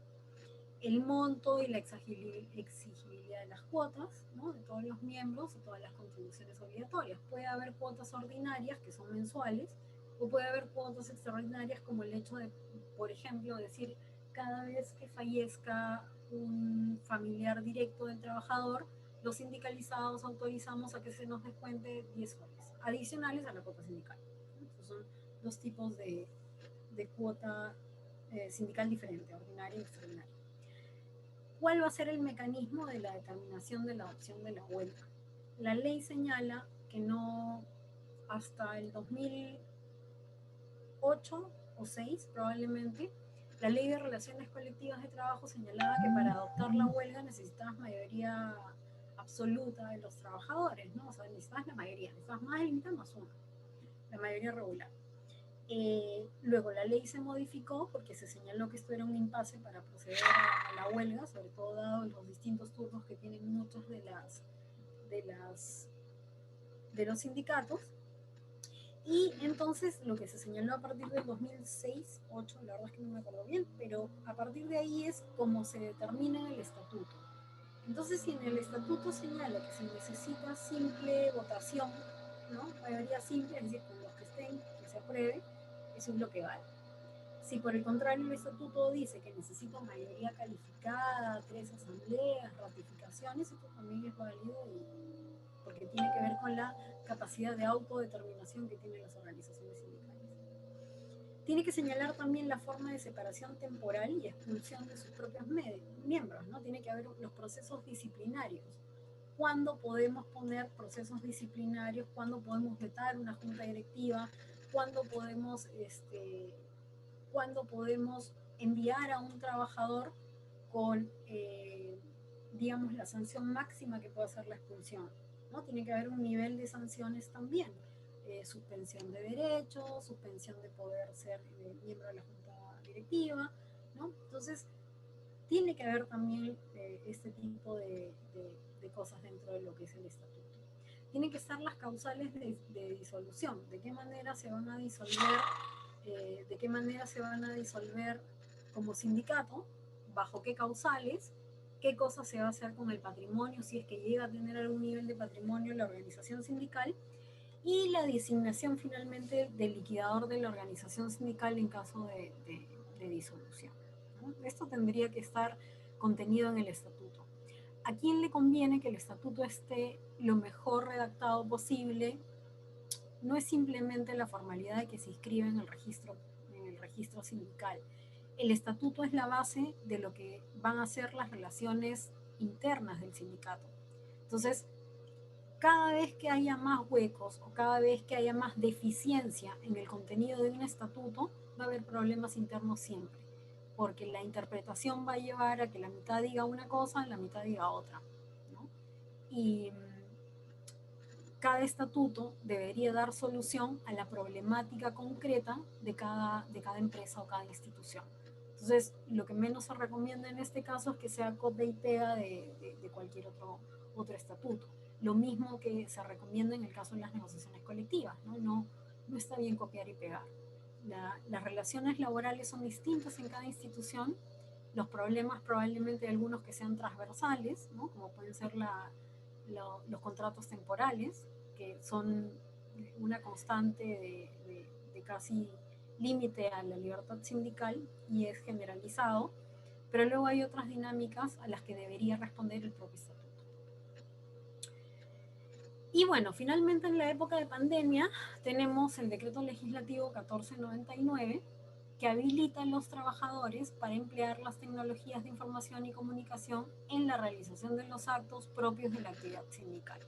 El monto y la exigibilidad de las cuotas, ¿no? De todos los miembros y todas las contribuciones obligatorias. Puede haber cuotas ordinarias que son mensuales, o puede haber cuotas extraordinarias como el hecho de, por ejemplo, decir cada vez que fallezca un familiar directo del trabajador, los sindicalizados autorizamos a que se nos descuente 10 soles adicionales a la cuota sindical. Estos son dos tipos de cuota sindical diferente, ordinaria y extraordinaria. ¿Cuál va a ser el mecanismo de la determinación de la adopción de la huelga? La ley señala que no, hasta el 2008 o 2006 probablemente, la ley de relaciones colectivas de trabajo señalaba que para adoptar la huelga necesitabas mayoría absoluta de los trabajadores, ¿no? O sea, necesitabas la mayoría, necesitabas más de la mitad más uno, la mayoría regular. Luego la ley se modificó porque se señaló que esto era un impasse para proceder a la huelga, sobre todo dado los distintos turnos que tienen muchos de los sindicatos. Y entonces lo que se señaló a partir del 2006, 2008, la verdad es que no me acuerdo bien, pero a partir de ahí es como se determina el estatuto. Entonces, si en el estatuto señala que se necesita simple votación, ¿no? Mayoría simple, es decir, con los que estén, que se apruebe, eso es lo que vale. Si por el contrario el estatuto dice que necesita mayoría calificada, 3 asambleas, ratificaciones, esto también es válido porque tiene que ver con la capacidad de autodeterminación que tienen las organizaciones sindicales. Tiene que señalar también la forma de separación temporal y expulsión de sus propios miembros, ¿no? Tiene que haber los procesos disciplinarios. ¿Cuándo podemos poner procesos disciplinarios? ¿Cuándo podemos vetar una junta directiva? ¿Cuándo podemos enviar a un trabajador con, digamos, la sanción máxima que puede ser la expulsión? ¿No? Tiene que haber un nivel de sanciones también. Suspensión de derechos, suspensión de poder ser miembro de la junta directiva, ¿no? Entonces, tiene que haber también este tipo de cosas dentro de lo que es el estatuto. Tienen que estar las causales de disolución, de qué manera se van a disolver, como sindicato, bajo qué causales, qué cosas se va a hacer con el patrimonio, si es que llega a tener algún nivel de patrimonio la organización sindical, y la designación finalmente del liquidador de la organización sindical en caso de disolución, ¿no? Esto tendría que estar contenido en el estatuto. ¿A quién le conviene que el estatuto esté lo mejor redactado posible? No es simplemente la formalidad de que se inscribe en el registro sindical. El estatuto es la base de lo que van a ser las relaciones internas del sindicato. Entonces, cada vez que haya más huecos o cada vez que haya más deficiencia en el contenido de un estatuto, va a haber problemas internos siempre, porque la interpretación va a llevar a que la mitad diga una cosa, la mitad diga otra, ¿no? Y cada estatuto debería dar solución a la problemática concreta de cada empresa o cada institución. Entonces, lo que menos se recomienda en este caso es que sea copia y pega de cualquier otro estatuto. Lo mismo que se recomienda en el caso de las negociaciones colectivas, ¿no? No está bien copiar y pegar. Las relaciones laborales son distintas en cada institución. Los problemas probablemente algunos que sean transversales, ¿no? Como pueden ser los contratos temporales, que son una constante de casi límite a la libertad sindical y es generalizado, pero luego hay otras dinámicas a las que debería responder el propio estatuto. Y bueno, finalmente en la época de pandemia tenemos el decreto legislativo 1499 que habilita a los trabajadores para emplear las tecnologías de información y comunicación en la realización de los actos propios de la actividad sindical,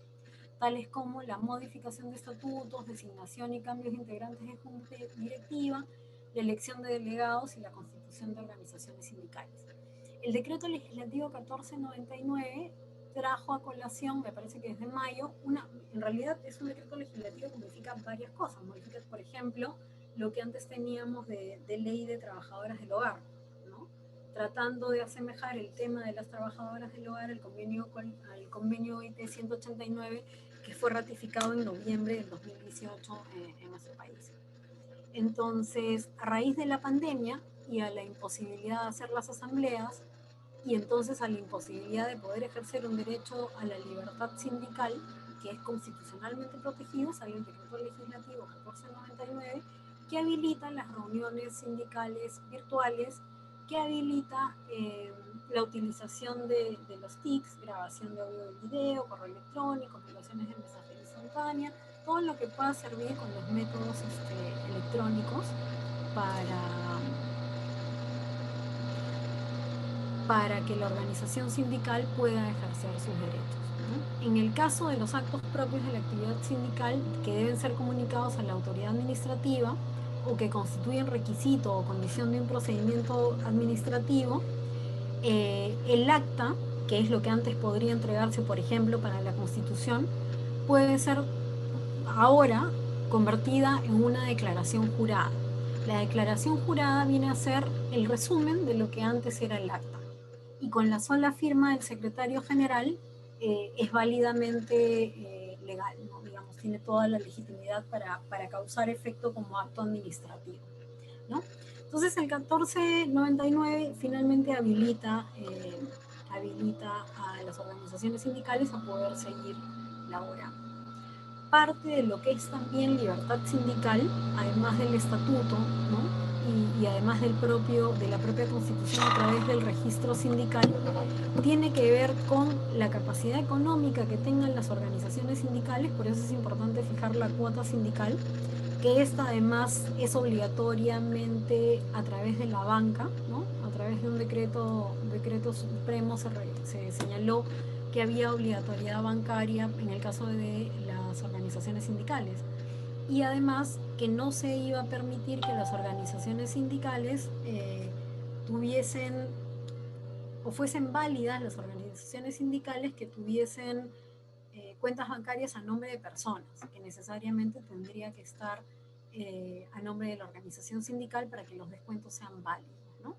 tales como la modificación de estatutos, designación y cambios de integrantes de junta directiva, la elección de delegados y la constitución de organizaciones sindicales. El decreto legislativo 1499 trajo a colación, me parece que desde mayo, en realidad es un decreto legislativo que modifica varias cosas. Modifica, por ejemplo, lo que antes teníamos de ley de trabajadoras del hogar, ¿no? Tratando de asemejar el tema de las trabajadoras del hogar al convenio OIT 189 que fue ratificado en noviembre del 2018 en nuestro país. Entonces, a raíz de la pandemia y a la imposibilidad de hacer las asambleas, y entonces a la imposibilidad de poder ejercer un derecho a la libertad sindical, que es constitucionalmente protegido, sale el decreto legislativo 1499, que habilita las reuniones sindicales virtuales, que habilita la utilización de los TICs, grabación de audio y video, correo electrónico, aplicaciones de mensajería instantánea, todo lo que pueda servir con los métodos electrónicos para que la organización sindical pueda ejercer sus derechos, ¿no? En el caso de los actos propios de la actividad sindical que deben ser comunicados a la autoridad administrativa o que constituyen requisito o condición de un procedimiento administrativo, el acta, que es lo que antes podría entregarse, por ejemplo, para la Constitución, puede ser ahora convertida en una declaración jurada. La declaración jurada viene a ser el resumen de lo que antes era el acta. Y con la sola firma del secretario general es válidamente legal, ¿no? Digamos, tiene toda la legitimidad para causar efecto como acto administrativo, ¿no? Entonces el 1499 finalmente habilita habilita a las organizaciones sindicales a poder seguir laborando. Parte de lo que es también libertad sindical, además del estatuto, ¿no? Y además de la propia Constitución a través del registro sindical, tiene que ver con la capacidad económica que tengan las organizaciones sindicales. Por eso es importante fijar la cuota sindical, que esta además es obligatoriamente a través de la banca, ¿no? A través de un decreto supremo se señaló que había obligatoriedad bancaria en el caso de las organizaciones sindicales. Y además que no se iba a permitir que las organizaciones sindicales tuviesen o fuesen válidas las organizaciones sindicales que tuviesen cuentas bancarias a nombre de personas, que necesariamente tendría que estar a nombre de la organización sindical para que los descuentos sean válidos, ¿no?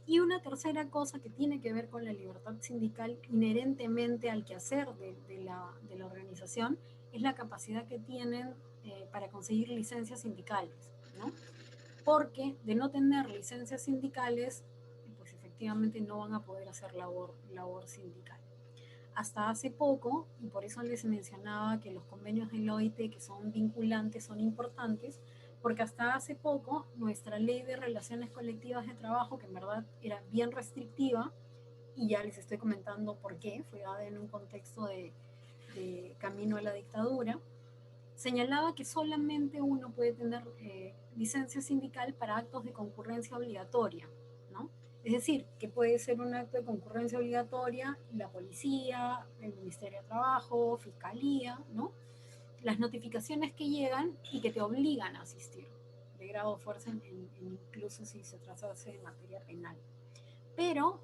Y una tercera cosa que tiene que ver con la libertad sindical inherentemente al quehacer de la organización es la capacidad que tienen para conseguir licencias sindicales, ¿no? Porque de no tener licencias sindicales, pues efectivamente no van a poder hacer labor sindical. Hasta hace poco, y por eso les mencionaba que los convenios del OIT que son vinculantes son importantes, porque hasta hace poco nuestra ley de relaciones colectivas de trabajo, que en verdad era bien restrictiva, y ya les estoy comentando por qué, fue dada en un contexto de camino a la dictadura, señalaba que solamente uno puede tener licencia sindical para actos de concurrencia obligatoria, ¿no? Es decir, que puede ser un acto de concurrencia obligatoria la policía, el Ministerio de Trabajo, Fiscalía, ¿no? Las notificaciones que llegan y que te obligan a asistir, de grado de fuerza, incluso si se tratase de materia penal. Pero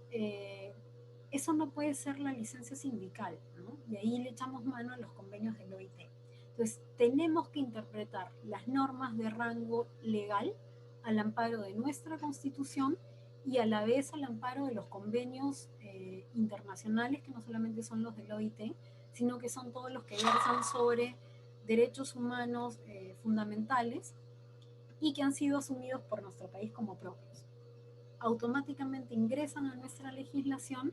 eso no puede ser la licencia sindical, ¿no? Y ahí le echamos mano a los convenios del OIT. Entonces, tenemos que interpretar las normas de rango legal al amparo de nuestra Constitución y a la vez al amparo de los convenios internacionales, que no solamente son los del OIT, sino que son todos los que versan sobre derechos humanos fundamentales y que han sido asumidos por nuestro país como propios. Automáticamente ingresan a nuestra legislación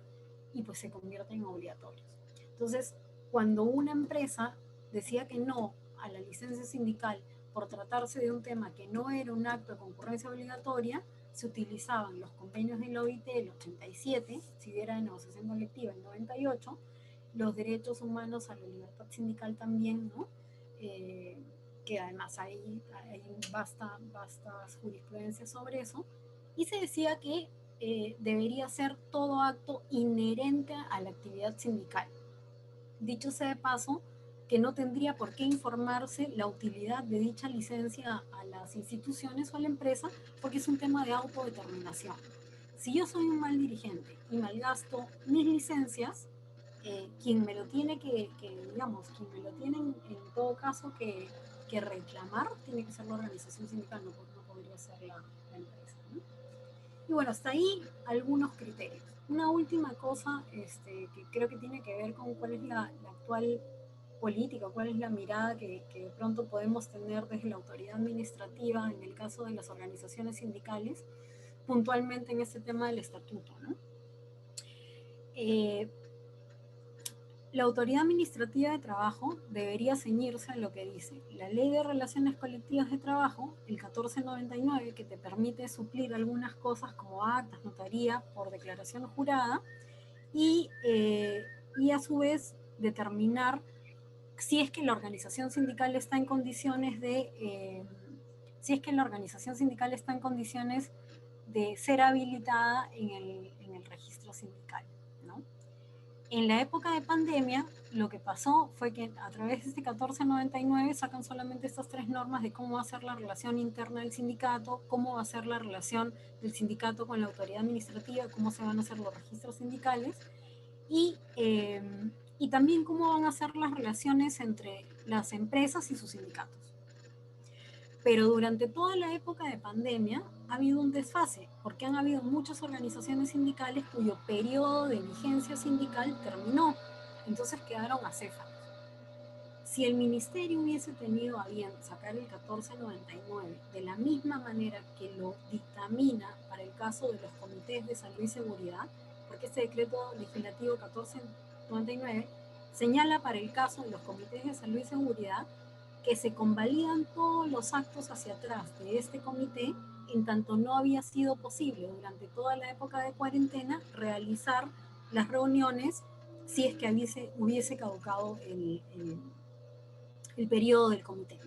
y pues se convierten en obligatorios. Entonces, cuando una empresa decía que no a la licencia sindical por tratarse de un tema que no era un acto de concurrencia obligatoria, se utilizaban los convenios del OIT el 87, si era de negociación colectiva el 98, los derechos humanos a la libertad sindical también, ¿no? Que además hay vastas jurisprudencias sobre eso, y se decía que debería ser todo acto inherente a la actividad sindical. Dicho sea de paso, que no tendría por qué informarse la utilidad de dicha licencia a las instituciones o a la empresa, porque es un tema de autodeterminación. Si yo soy un mal dirigente y malgasto mis licencias, quien me lo tiene quien me lo tiene en todo caso que reclamar, tiene que ser la organización sindical, no podría ser la empresa, ¿no? Y bueno, hasta ahí algunos criterios. Una última cosa que creo que tiene que ver con cuál es la actual política, cuál es la mirada que de pronto podemos tener desde la autoridad administrativa en el caso de las organizaciones sindicales, puntualmente en este tema del estatuto, ¿no? La autoridad administrativa de trabajo debería ceñirse a lo que dice la Ley de Relaciones Colectivas de Trabajo, el 1499, que te permite suplir algunas cosas como actas, notaría, por declaración jurada, y a su vez determinar si es que la organización sindical está en condiciones de ser habilitada en el registro sindical, ¿no? En la época de pandemia, lo que pasó fue que a través de este 1499 sacan solamente estas tres normas de cómo va a ser la relación interna del sindicato, cómo va a ser la relación del sindicato con la autoridad administrativa, cómo se van a hacer los registros sindicales y también cómo van a ser las relaciones entre las empresas y sus sindicatos. Pero durante toda la época de pandemia ha habido un desfase, porque han habido muchas organizaciones sindicales cuyo periodo de vigencia sindical terminó, entonces quedaron acéfalos. Si el ministerio hubiese tenido a bien sacar el 1499 de la misma manera que lo dictamina para el caso de los comités de salud y seguridad, porque este decreto legislativo 1499 señala para el caso de los comités de salud y seguridad que se convalidan todos los actos hacia atrás de este comité en tanto no había sido posible durante toda la época de cuarentena realizar las reuniones si es que hubiese caducado el periodo del comité.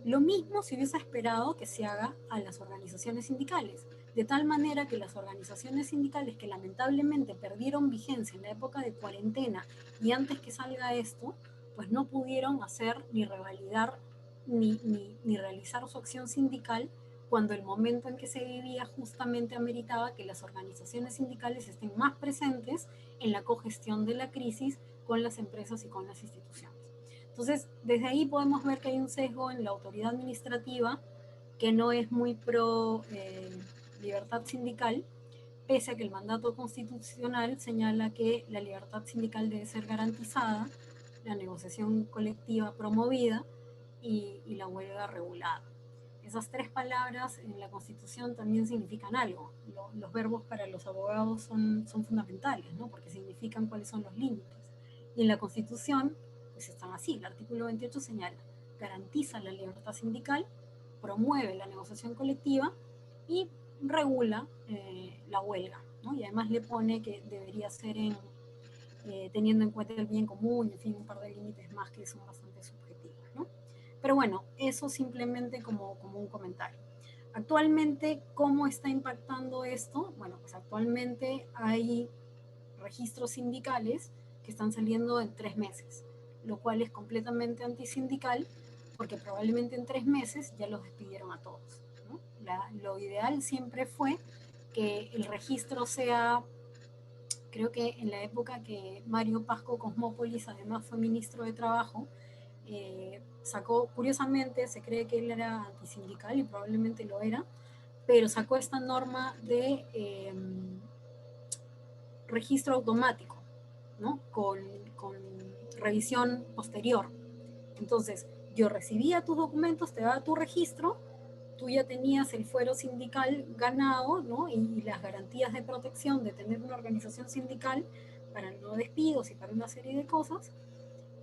Lo mismo se hubiese esperado que se haga a las organizaciones sindicales, de tal manera que las organizaciones sindicales que lamentablemente perdieron vigencia en la época de cuarentena y antes que salga esto, pues no pudieron hacer ni revalidar ni realizar su acción sindical cuando el momento en que se vivía justamente ameritaba que las organizaciones sindicales estén más presentes en la cogestión de la crisis con las empresas y con las instituciones. Entonces, desde ahí podemos ver que hay un sesgo en la autoridad administrativa que no es muy pro libertad sindical, pese a que el mandato constitucional señala que la libertad sindical debe ser garantizada, la negociación colectiva promovida y la huelga regulada. Esas tres palabras en la Constitución también significan algo. Los verbos para los abogados son fundamentales, ¿no? Porque significan cuáles son los límites. Y en la Constitución, pues están así. El artículo 28 señala, garantiza la libertad sindical, promueve la negociación colectiva y regula la huelga, ¿no? Y además le pone que debería ser teniendo en cuenta el bien común, en fin, un par de límites más que son bastante subjetivos, ¿no? Pero bueno, eso simplemente como un comentario. Actualmente, ¿cómo está impactando esto? Bueno, pues actualmente hay registros sindicales que están saliendo en 3 meses, lo cual es completamente antisindical porque probablemente en 3 meses ya los despidieron a todos, ¿no? Lo ideal siempre fue que el registro sea, creo que en la época que Mario Pasco Cosmópolis además fue ministro de Trabajo, sacó, curiosamente, se cree que él era antisindical y probablemente lo era, pero sacó esta norma de registro automático, ¿no? Con revisión posterior. Entonces, yo recibía tus documentos, te daba tu registro, tú ya tenías el fuero sindical ganado, ¿no? Y las garantías de protección de tener una organización sindical para no despidos y para una serie de cosas,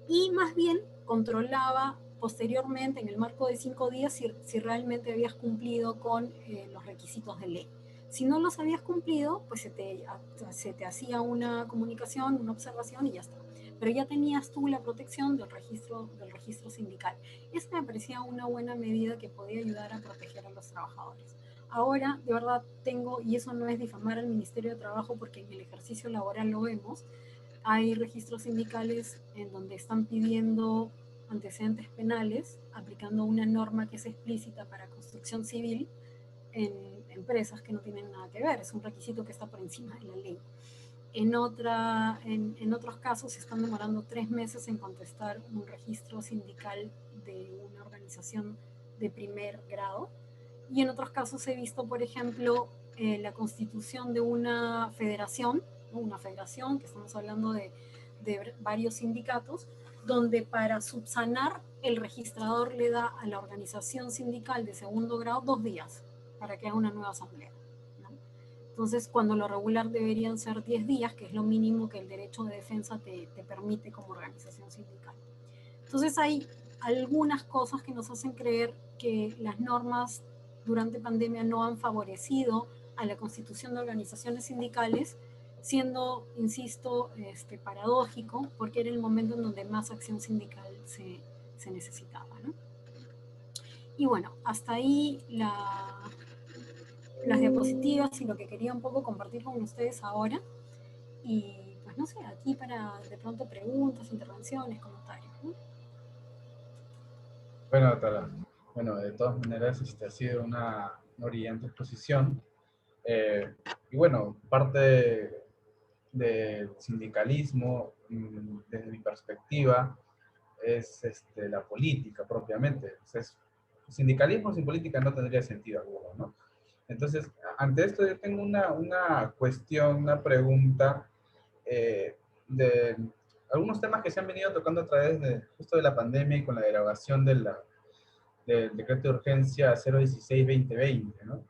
y más bien controlaba posteriormente en el marco de 5 días si realmente habías cumplido con los requisitos de ley. Si no los habías cumplido, pues se te hacía una comunicación, una observación y ya está. Pero ya tenías tú la protección del registro sindical. Esta me parecía una buena medida que podía ayudar a proteger a los trabajadores. Ahora, de verdad, y eso no es difamar al Ministerio de Trabajo porque en el ejercicio laboral lo vemos, hay registros sindicales en donde están pidiendo antecedentes penales, aplicando una norma que es explícita para construcción civil en empresas que no tienen nada que ver, es un requisito que está por encima de la ley. En otros casos se están demorando 3 meses en contestar un registro sindical de una organización de primer grado. Y en otros casos he visto, por ejemplo, la constitución de una federación, ¿no? Una federación, que estamos hablando de varios sindicatos, donde para subsanar el registrador le da a la organización sindical de segundo grado 2 días para que haga una nueva asamblea, ¿no? Entonces, cuando lo regular deberían ser 10 días, que es lo mínimo que el derecho de defensa te permite como organización sindical. Entonces, hay algunas cosas que nos hacen creer que las normas durante pandemia no han favorecido a la constitución de organizaciones sindicales, siendo, insisto, paradójico, porque era el momento en donde más acción sindical se necesitaba, ¿no? Y bueno, hasta ahí las diapositivas y lo que quería un poco compartir con ustedes ahora. Y pues no sé, aquí para de pronto preguntas, intervenciones, comentarios, ¿no? Bueno, doctora, bueno, de todas maneras ha sido una brillante exposición. Y bueno, parte del sindicalismo, desde mi perspectiva, es la política propiamente. Entonces, sindicalismo sin política no tendría sentido alguno, ¿no? Entonces, ante esto yo tengo una cuestión, una pregunta de algunos temas que se han venido tocando a través de justo de la pandemia y con la derogación del decreto de urgencia 016-2020, ¿no?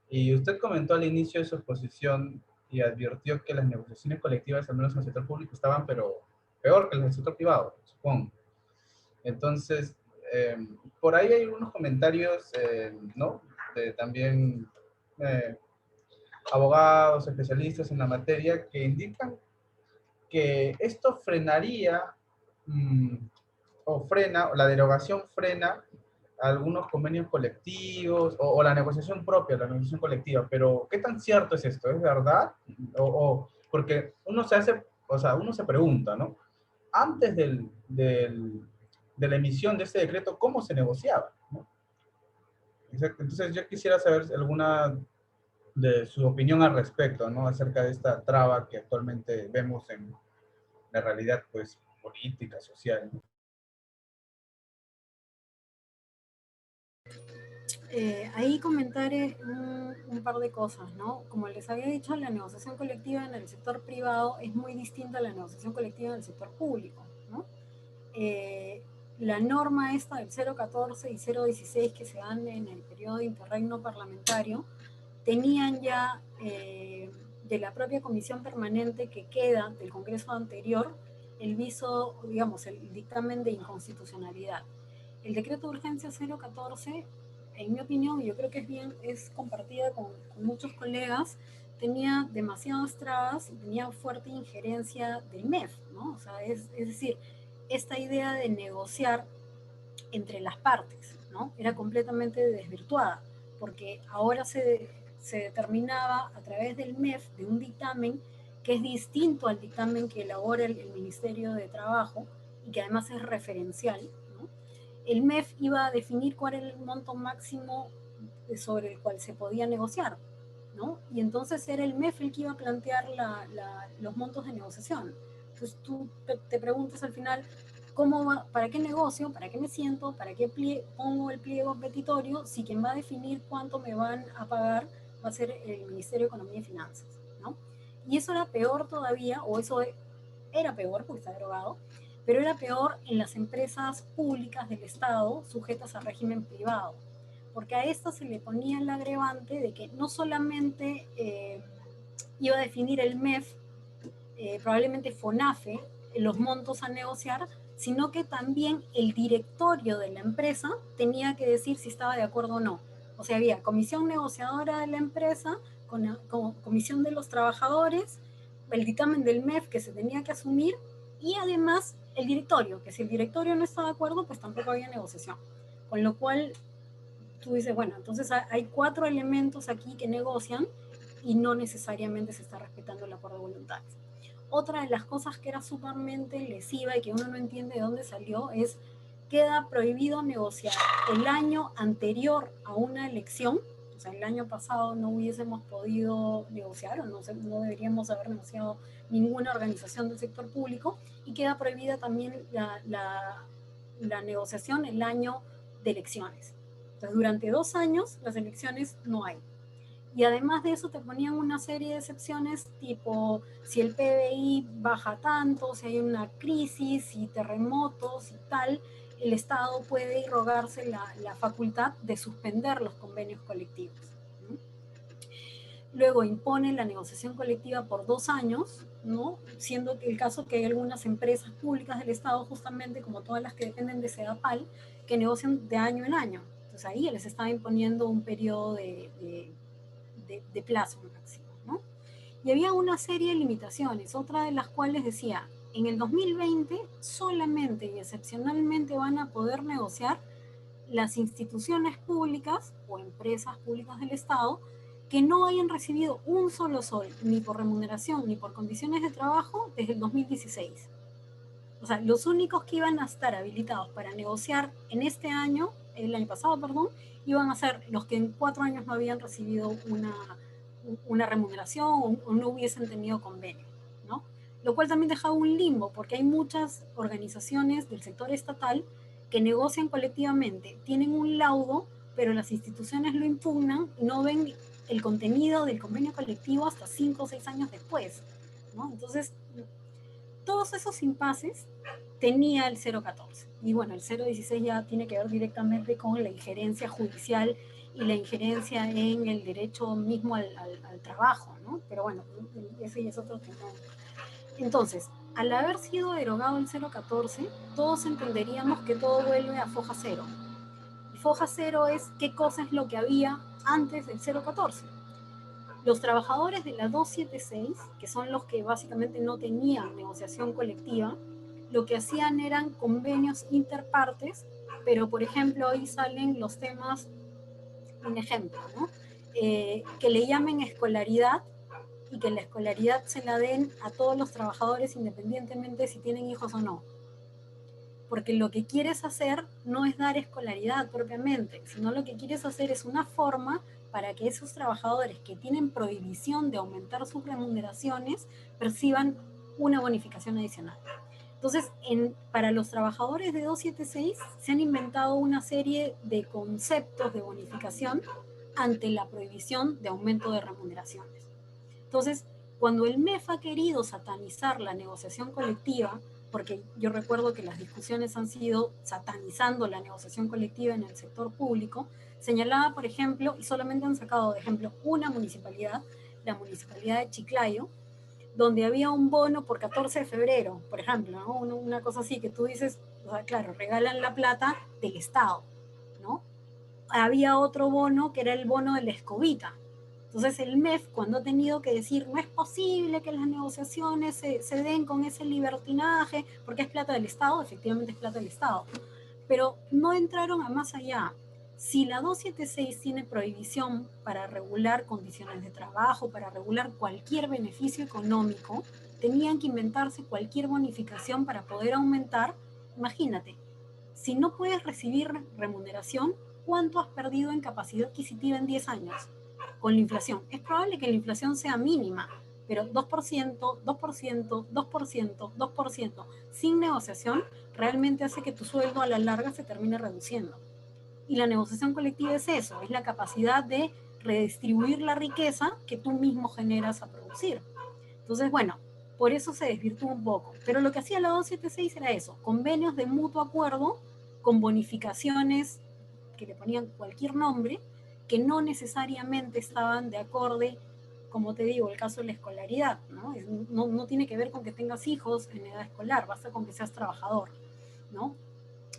Y usted comentó al inicio de su exposición y advirtió que las negociaciones colectivas, al menos en el sector público, estaban pero peor que en el sector privado, supongo. Entonces, por ahí hay unos comentarios, ¿no? De también abogados, especialistas en la materia, que indican que esto frenaría o frena, o la derogación frena algunos convenios colectivos o la negociación propia, la negociación colectiva. Pero, ¿qué tan cierto es esto? ¿Es verdad? Porque uno se hace, o sea, uno se pregunta, ¿no? Antes de la emisión de este decreto, ¿cómo se negociaba? ¿No? Entonces, yo quisiera saber alguna de su opinión al respecto, ¿no? Acerca de esta traba que actualmente vemos en la realidad, pues, política, social, ¿no? Ahí comentaré un par de cosas, ¿no? Como les había dicho, la negociación colectiva en el sector privado es muy distinta a la negociación colectiva en el sector público, ¿no? La norma esta del 014 y 016 que se dan en el periodo de interregno parlamentario tenían ya de la propia comisión permanente que queda del Congreso anterior el viso, digamos, el dictamen de inconstitucionalidad. El decreto de urgencia 014, en mi opinión, yo creo que es compartida con muchos colegas, tenía demasiadas trabas y tenía fuerte injerencia del MEF, ¿no? O sea, es decir, esta idea de negociar entre las partes, ¿no? Era completamente desvirtuada, porque ahora se determinaba a través del MEF, de un dictamen que es distinto al dictamen que elabora el Ministerio de Trabajo y que además es referencial, ¿no? El MEF iba a definir cuál era el monto máximo sobre el cual se podía negociar, ¿no? Y entonces era el MEF el que iba a plantear los montos de negociación. Entonces tú te preguntas al final, ¿para qué negocio? ¿Para qué me siento? ¿Para qué pongo el pliego petitorio si quien va a definir cuánto me van a pagar va a ser el Ministerio de Economía y Finanzas, ¿no? Y eso era peor todavía, o eso era peor porque está derogado, pero era peor en las empresas públicas del Estado sujetas a régimen privado, porque a esto se le ponía el agravante de que no solamente iba a definir el MEF, probablemente FONAFE, los montos a negociar, sino que también el directorio de la empresa tenía que decir si estaba de acuerdo o no. O sea, había comisión negociadora de la empresa, con comisión de los trabajadores, el dictamen del MEF que se tenía que asumir y además el directorio, que si el directorio no estaba de acuerdo, pues tampoco había negociación. Con lo cual tú dices, bueno, entonces hay 4 elementos aquí que negocian y no necesariamente se está respetando el acuerdo de voluntades. Otra de las cosas que era sumamente lesiva y que uno no entiende de dónde salió es queda prohibido negociar el año anterior a una elección, o sea, el año pasado no hubiésemos podido negociar o no deberíamos haber negociado ninguna organización del sector público, y queda prohibida también la negociación el año de elecciones. Entonces, durante 2 años las elecciones no hay. Y además de eso te ponían una serie de excepciones tipo si el PBI baja tanto, si hay una crisis, si terremotos y tal, el Estado puede irrogarse la facultad de suspender los convenios colectivos, ¿no? Luego impone la negociación colectiva por 2 años, ¿no? Siendo que el caso que hay algunas empresas públicas del Estado, justamente como todas las que dependen de SEDAPAL, que negocian de año en año. Entonces ahí les estaba imponiendo un periodo de plazo máximo, ¿no? Y había una serie de limitaciones, otra de las cuales decía, en el 2020 solamente y excepcionalmente van a poder negociar las instituciones públicas o empresas públicas del Estado que no hayan recibido un solo sol, ni por remuneración ni por condiciones de trabajo, desde el 2016. O sea, los únicos que iban a estar habilitados para negociar en este año, el año pasado, perdón, iban a ser los que en 4 años no habían recibido una remuneración o no hubiesen tenido convenio, ¿no? Lo cual también dejaba un limbo, porque hay muchas organizaciones del sector estatal que negocian colectivamente, tienen un laudo, pero las instituciones lo impugnan y no ven el contenido del convenio colectivo hasta 5 o 6 años después, ¿no? Entonces, todos esos impases tenía el 014. Y bueno, el 016 ya tiene que ver directamente con la injerencia judicial y la injerencia en el derecho mismo al trabajo, ¿no? Pero bueno, ese ya es otro tema. Entonces, al haber sido derogado el 014, todos entenderíamos que todo vuelve a foja cero. Y foja cero es qué cosa es lo que había antes del 014. Los trabajadores de la 276, que son los que básicamente no tenían negociación colectiva, lo que hacían eran convenios interpartes, pero por ejemplo ahí salen los temas, un ejemplo, ¿no? Que le llamen escolaridad y que la escolaridad se la den a todos los trabajadores independientemente de si tienen hijos o no. Porque lo que quieres hacer no es dar escolaridad propiamente, sino lo que quieres hacer es una forma para que esos trabajadores que tienen prohibición de aumentar sus remuneraciones perciban una bonificación adicional. Entonces, para los trabajadores de 276 se han inventado una serie de conceptos de bonificación ante la prohibición de aumento de remuneraciones. Entonces, cuando el MEF ha querido satanizar la negociación colectiva, porque yo recuerdo que las discusiones han sido satanizando la negociación colectiva en el sector público, señalaba, por ejemplo, y solamente han sacado de ejemplo una municipalidad, la municipalidad de Chiclayo, donde había un bono por 14 de febrero, por ejemplo, ¿no? Una cosa así que tú dices, o sea, claro, regalan la plata del Estado, ¿no? Había otro bono que era el bono de la escobita. Entonces el MEF, cuando ha tenido que decir, no es posible que las negociaciones se den con ese libertinaje, porque es plata del Estado, efectivamente es plata del Estado, pero no entraron a más allá. Si la 276 tiene prohibición para regular condiciones de trabajo, para regular cualquier beneficio económico, tenían que inventarse cualquier bonificación para poder aumentar. Imagínate, si no puedes recibir remuneración, ¿cuánto has perdido en capacidad adquisitiva en 10 años? Con la inflación. Es probable que la inflación sea mínima, pero 2%, 2%, 2%, 2%, sin negociación, realmente hace que tu sueldo a la larga se termine reduciendo. Y la negociación colectiva es eso, es la capacidad de redistribuir la riqueza que tú mismo generas a producir. Entonces, bueno, por eso se desvirtuó un poco. Pero lo que hacía la 276 era eso, convenios de mutuo acuerdo con bonificaciones que le ponían cualquier nombre, que no necesariamente estaban de acorde, como te digo, el caso de la escolaridad, ¿no? No tiene que ver con que tengas hijos en edad escolar, basta con que seas trabajador, ¿no?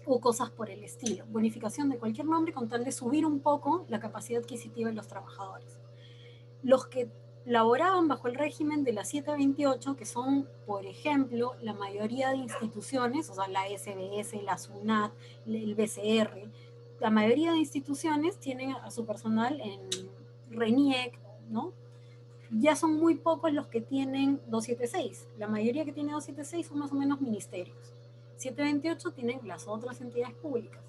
O cosas por el estilo. Bonificación de cualquier nombre con tal de subir un poco la capacidad adquisitiva de los trabajadores. Los que laboraban bajo el régimen de la 728, que son, por ejemplo, la mayoría de instituciones, o sea, la SBS, la SUNAT, el BCR, la mayoría de instituciones tienen a su personal en RENIEC, ¿no? Ya son muy pocos los que tienen 276. La mayoría que tiene 276 son más o menos ministerios. 728 tienen las otras entidades públicas.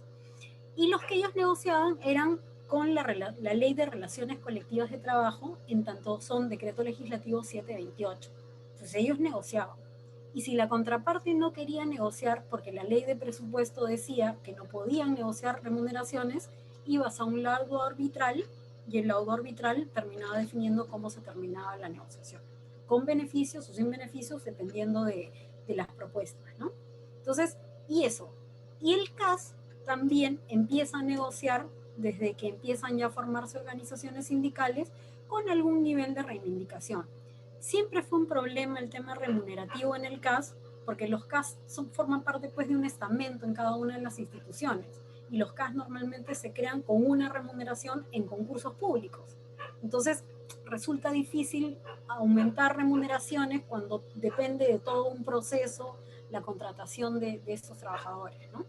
Y los que ellos negociaban eran con la Ley de Relaciones Colectivas de Trabajo, en tanto son Decreto Legislativo 728. Entonces ellos negociaban. Y si la contraparte no quería negociar, porque la ley de presupuesto decía que no podían negociar remuneraciones, ibas a un laudo arbitral y el laudo arbitral terminaba definiendo cómo se terminaba la negociación, con beneficios o sin beneficios, dependiendo de las propuestas, ¿no? Entonces, y eso. Y el CAS también empieza a negociar desde que empiezan ya a formarse organizaciones sindicales con algún nivel de reivindicación. Siempre fue un problema el tema remunerativo en el CAS, porque los CAS forman parte pues, de un estamento en cada una de las instituciones, y los CAS normalmente se crean con una remuneración en concursos públicos. Entonces, resulta difícil aumentar remuneraciones cuando depende de todo un proceso la contratación de estos trabajadores, ¿no?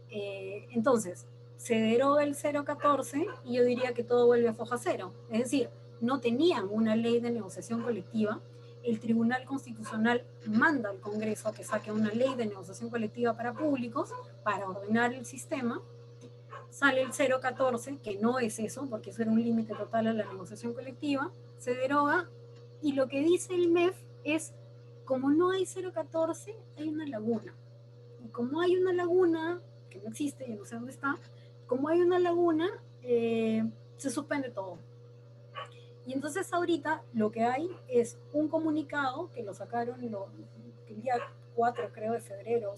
Entonces, se deroga el 014 y yo diría que todo vuelve a foja cero. Es decir, no tenían una ley de negociación colectiva. El Tribunal Constitucional manda al Congreso a que saque una ley de negociación colectiva para públicos para ordenar el sistema. Sale el 014, que no es eso, porque eso era un límite total a la negociación colectiva, se deroga y lo que dice el MEF es, como no hay 014, hay una laguna. Y como hay una laguna, que no existe, yo no sé dónde está, como hay una laguna, se suspende todo. Y entonces ahorita lo que hay es un comunicado que lo sacaron el día 4 creo de febrero,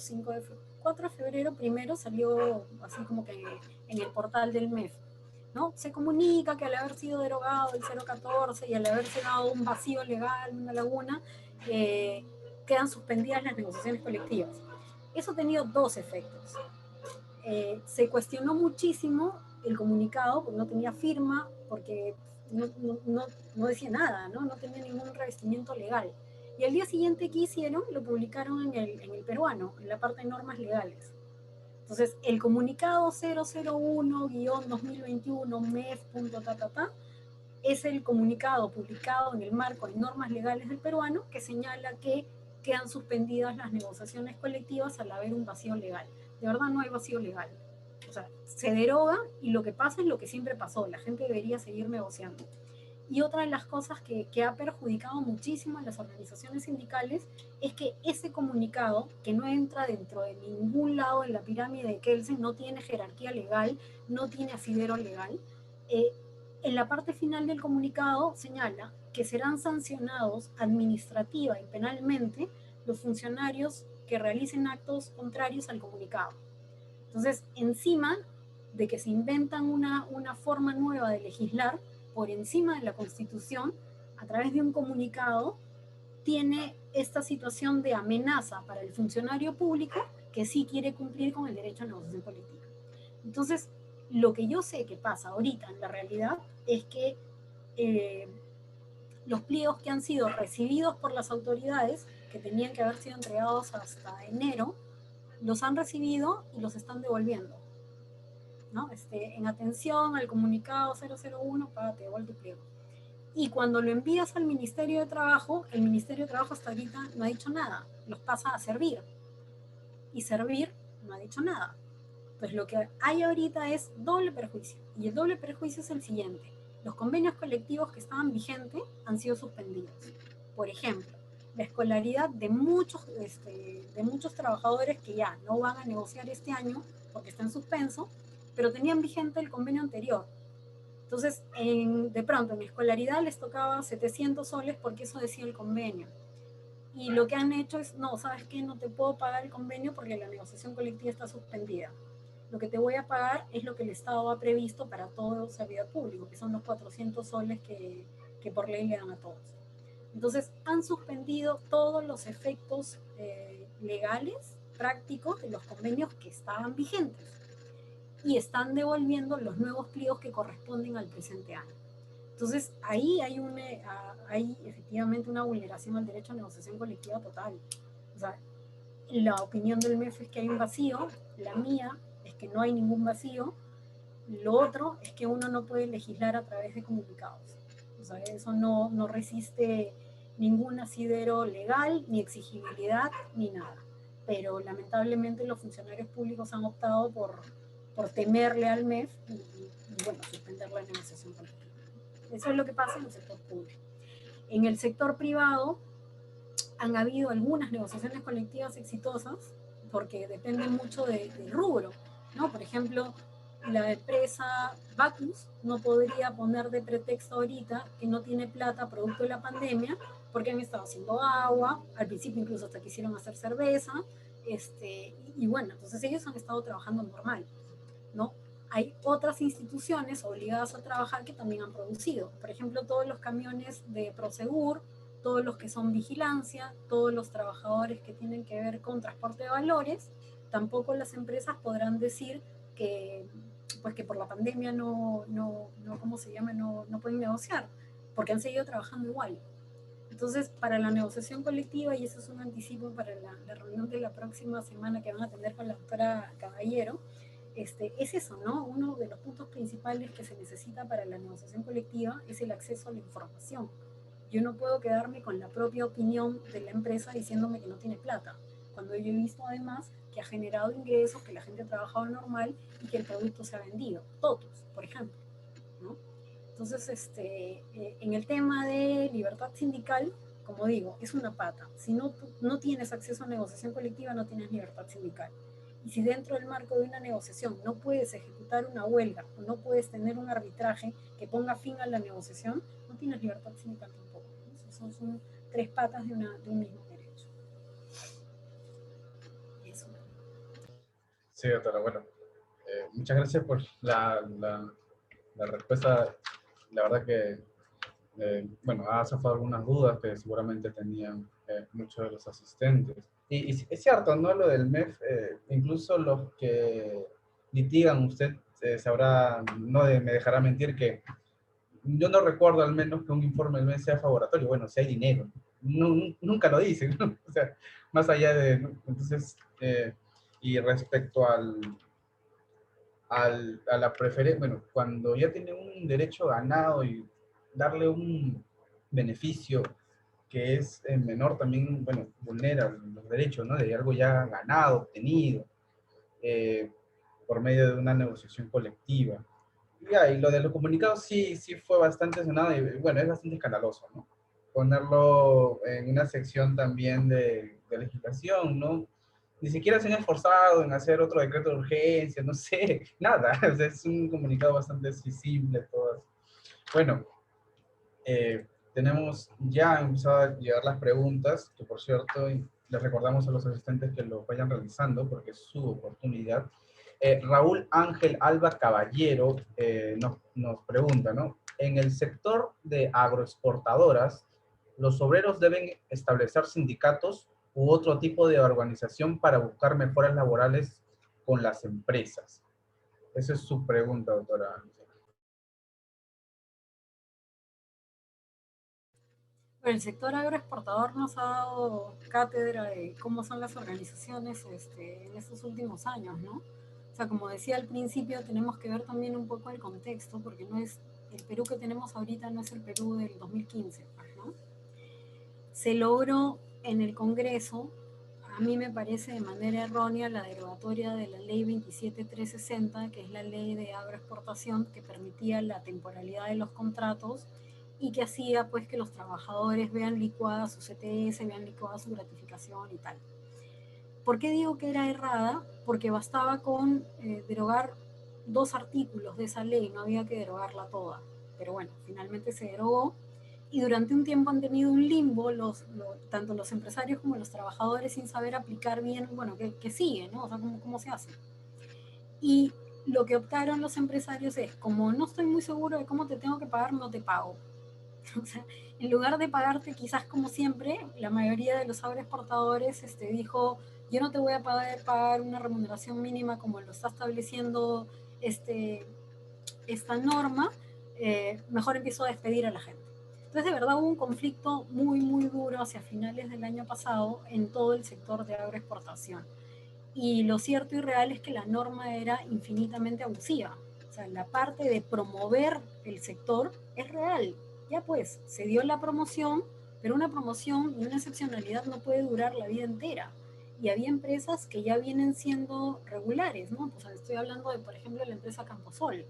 4 de febrero primero salió así como que en el portal del MEF, ¿no? Se comunica que al haber sido derogado el 014 y al haberse dado un vacío legal, una laguna, quedan suspendidas las negociaciones colectivas. Eso ha tenido dos efectos. Se cuestionó muchísimo el comunicado, porque no tenía firma, porque no decía nada, ¿no? No tenía ningún revestimiento legal. Y al día siguiente, ¿qué hicieron? Lo publicaron en el peruano, en la parte de normas legales. Entonces, el comunicado 001-2021 MEF.ta es el comunicado publicado en el marco de normas legales del peruano que señala que quedan suspendidas las negociaciones colectivas al haber un vacío legal. De verdad no hay vacío legal. O sea, se deroga y lo que pasa es lo que siempre pasó. La gente debería seguir negociando. Y otra de las cosas que ha perjudicado muchísimo a las organizaciones sindicales es que ese comunicado, que no entra dentro de ningún lado en la pirámide de Kelsen, no tiene jerarquía legal, no tiene asidero legal, en la parte final del comunicado señala que serán sancionados administrativa y penalmente los funcionarios que realicen actos contrarios al comunicado. Entonces, encima de que se inventan una forma nueva de legislar, por encima de la Constitución, a través de un comunicado, tiene esta situación de amenaza para el funcionario público que sí quiere cumplir con el derecho a negociación colectiva. Entonces, lo que yo sé que pasa ahorita en la realidad es que los pliegos que han sido recibidos por las autoridades, que tenían que haber sido entregados hasta enero, los han recibido y los están devolviendo, ¿no? En atención al comunicado 001, te devuelve tu pliego. Y cuando lo envías al Ministerio de Trabajo, el Ministerio de Trabajo hasta ahorita no ha dicho nada, los pasa a servir. Y servir no ha dicho nada. Pues lo que hay ahorita es doble perjuicio. Y el doble perjuicio es el siguiente. Los convenios colectivos que estaban vigentes han sido suspendidos. Por ejemplo, la escolaridad de muchos trabajadores que ya no van a negociar este año porque está en suspenso, pero tenían vigente el convenio anterior. Entonces, de pronto, en escolaridad les tocaba 700 soles porque eso decía el convenio. Y lo que han hecho es, no, ¿sabes qué? No te puedo pagar el convenio porque la negociación colectiva está suspendida. Lo que te voy a pagar es lo que el Estado ha previsto para todo servidor público, que son los 400 soles que por ley le dan a todos. Entonces, han suspendido todos los efectos legales, prácticos, de los convenios que estaban vigentes y están devolviendo los nuevos pliegos que corresponden al presente año. Entonces, ahí hay efectivamente una vulneración al derecho a negociación colectiva total. O sea, la opinión del MEF es que hay un vacío, la mía es que no hay ningún vacío, lo otro es que uno no puede legislar a través de comunicados. O sea, eso no resiste ningún asidero legal, ni exigibilidad, ni nada. Pero lamentablemente los funcionarios públicos han optado por temerle al MEF y bueno, suspender la negociación colectiva. Eso es lo que pasa en el sector público. En el sector privado han habido algunas negociaciones colectivas exitosas porque depende mucho del rubro, ¿no? Por ejemplo, la empresa Bacus no podría poner de pretexto ahorita que no tiene plata producto de la pandemia porque han estado haciendo agua, al principio incluso hasta quisieron hacer cerveza, y bueno, entonces ellos han estado trabajando normal, ¿no? Hay otras instituciones obligadas a trabajar que también han producido. Por ejemplo, todos los camiones de Prosegur, todos los que son vigilancia, todos los trabajadores que tienen que ver con transporte de valores, tampoco las empresas podrán decir que, pues que por la pandemia no pueden negociar, porque han seguido trabajando igual. Entonces, para la negociación colectiva, y eso es un anticipo para la reunión de la próxima semana que van a tener con la doctora Caballero, es eso, ¿no? Uno de los puntos principales que se necesita para la negociación colectiva es el acceso a la información. Yo no puedo quedarme con la propia opinión de la empresa diciéndome que no tiene plata, cuando yo he visto además que ha generado ingresos, que la gente ha trabajado normal y que el producto se ha vendido. Totus, por ejemplo, ¿no? Entonces, en el tema de libertad sindical, como digo, es una pata. Si no tienes acceso a negociación colectiva, no tienes libertad sindical. Y si dentro del marco de una negociación no puedes ejecutar una huelga o no puedes tener un arbitraje que ponga fin a la negociación, no tienes libertad sindical tampoco. Son tres patas de un mismo derecho. Sí, doctora, bueno, muchas gracias por la respuesta. La verdad que, bueno, ha zafado algunas dudas que seguramente tenían muchos de los asistentes. Y es cierto, ¿no? Lo del MEF, incluso los que litigan, usted sabrá, me dejará mentir que yo no recuerdo al menos que un informe del MEF sea favoratorio. Bueno, si hay dinero, nunca lo dicen, ¿no? O sea, más allá de, ¿no? Entonces, y respecto a la preferencia, bueno, cuando ya tiene un derecho ganado y darle un beneficio que es menor, también, bueno, vulnera los derechos, ¿no? De algo ya ganado, obtenido, eh, por medio de una negociación colectiva. Y lo de los comunicados sí fue bastante sonado y, bueno, es bastante escandaloso, ¿no? Ponerlo en una sección también de legislación, ¿no? Ni siquiera se han esforzado en hacer otro decreto de urgencia, no sé, nada. O sea, es un comunicado bastante simple, todas. Bueno, tenemos ya empezado a llegar las preguntas, que por cierto, les recordamos a los asistentes que lo vayan realizando porque es su oportunidad. Raúl Ángel Alba Caballero nos pregunta, ¿no? En el sector de agroexportadoras, ¿los obreros deben establecer sindicatos u otro tipo de organización para buscar mejoras laborales con las empresas? Esa es su pregunta, doctora. Pero el sector agroexportador nos ha dado cátedra de cómo son las organizaciones en estos últimos años, ¿no? O sea, como decía al principio, tenemos que ver también un poco el contexto, porque no es el Perú que tenemos ahorita no es el Perú del 2015, ¿no? Se logró en el Congreso, a mí me parece de manera errónea, la derogatoria de la ley 27360, que es la ley de agroexportación que permitía la temporalidad de los contratos y que hacía pues que los trabajadores vean licuada su CTS, vean licuada su gratificación y tal. ¿Por qué digo que era errada? Porque bastaba con derogar 2 artículos de esa ley, no había que derogarla toda. Pero bueno, finalmente se derogó y durante un tiempo han tenido un limbo tanto los empresarios como los trabajadores sin saber aplicar bien, bueno, que sigue, ¿no? O sea, cómo se hace. Y lo que optaron los empresarios es, como no estoy muy seguro de cómo te tengo que pagar, no te pago. O sea, en lugar de pagarte quizás como siempre, la mayoría de los agroexportadores dijo, yo no te voy a pagar una remuneración mínima como lo está estableciendo esta norma, mejor empiezo a despedir a la gente. Entonces, de verdad hubo un conflicto muy, muy duro hacia finales del año pasado en todo el sector de agroexportación. Y lo cierto y real es que la norma era infinitamente abusiva. O sea, la parte de promover el sector es real. Ya pues, se dio la promoción, pero una promoción y una excepcionalidad no puede durar la vida entera. Y había empresas que ya vienen siendo regulares, ¿no? O sea, estoy hablando de, por ejemplo, la empresa Camposol.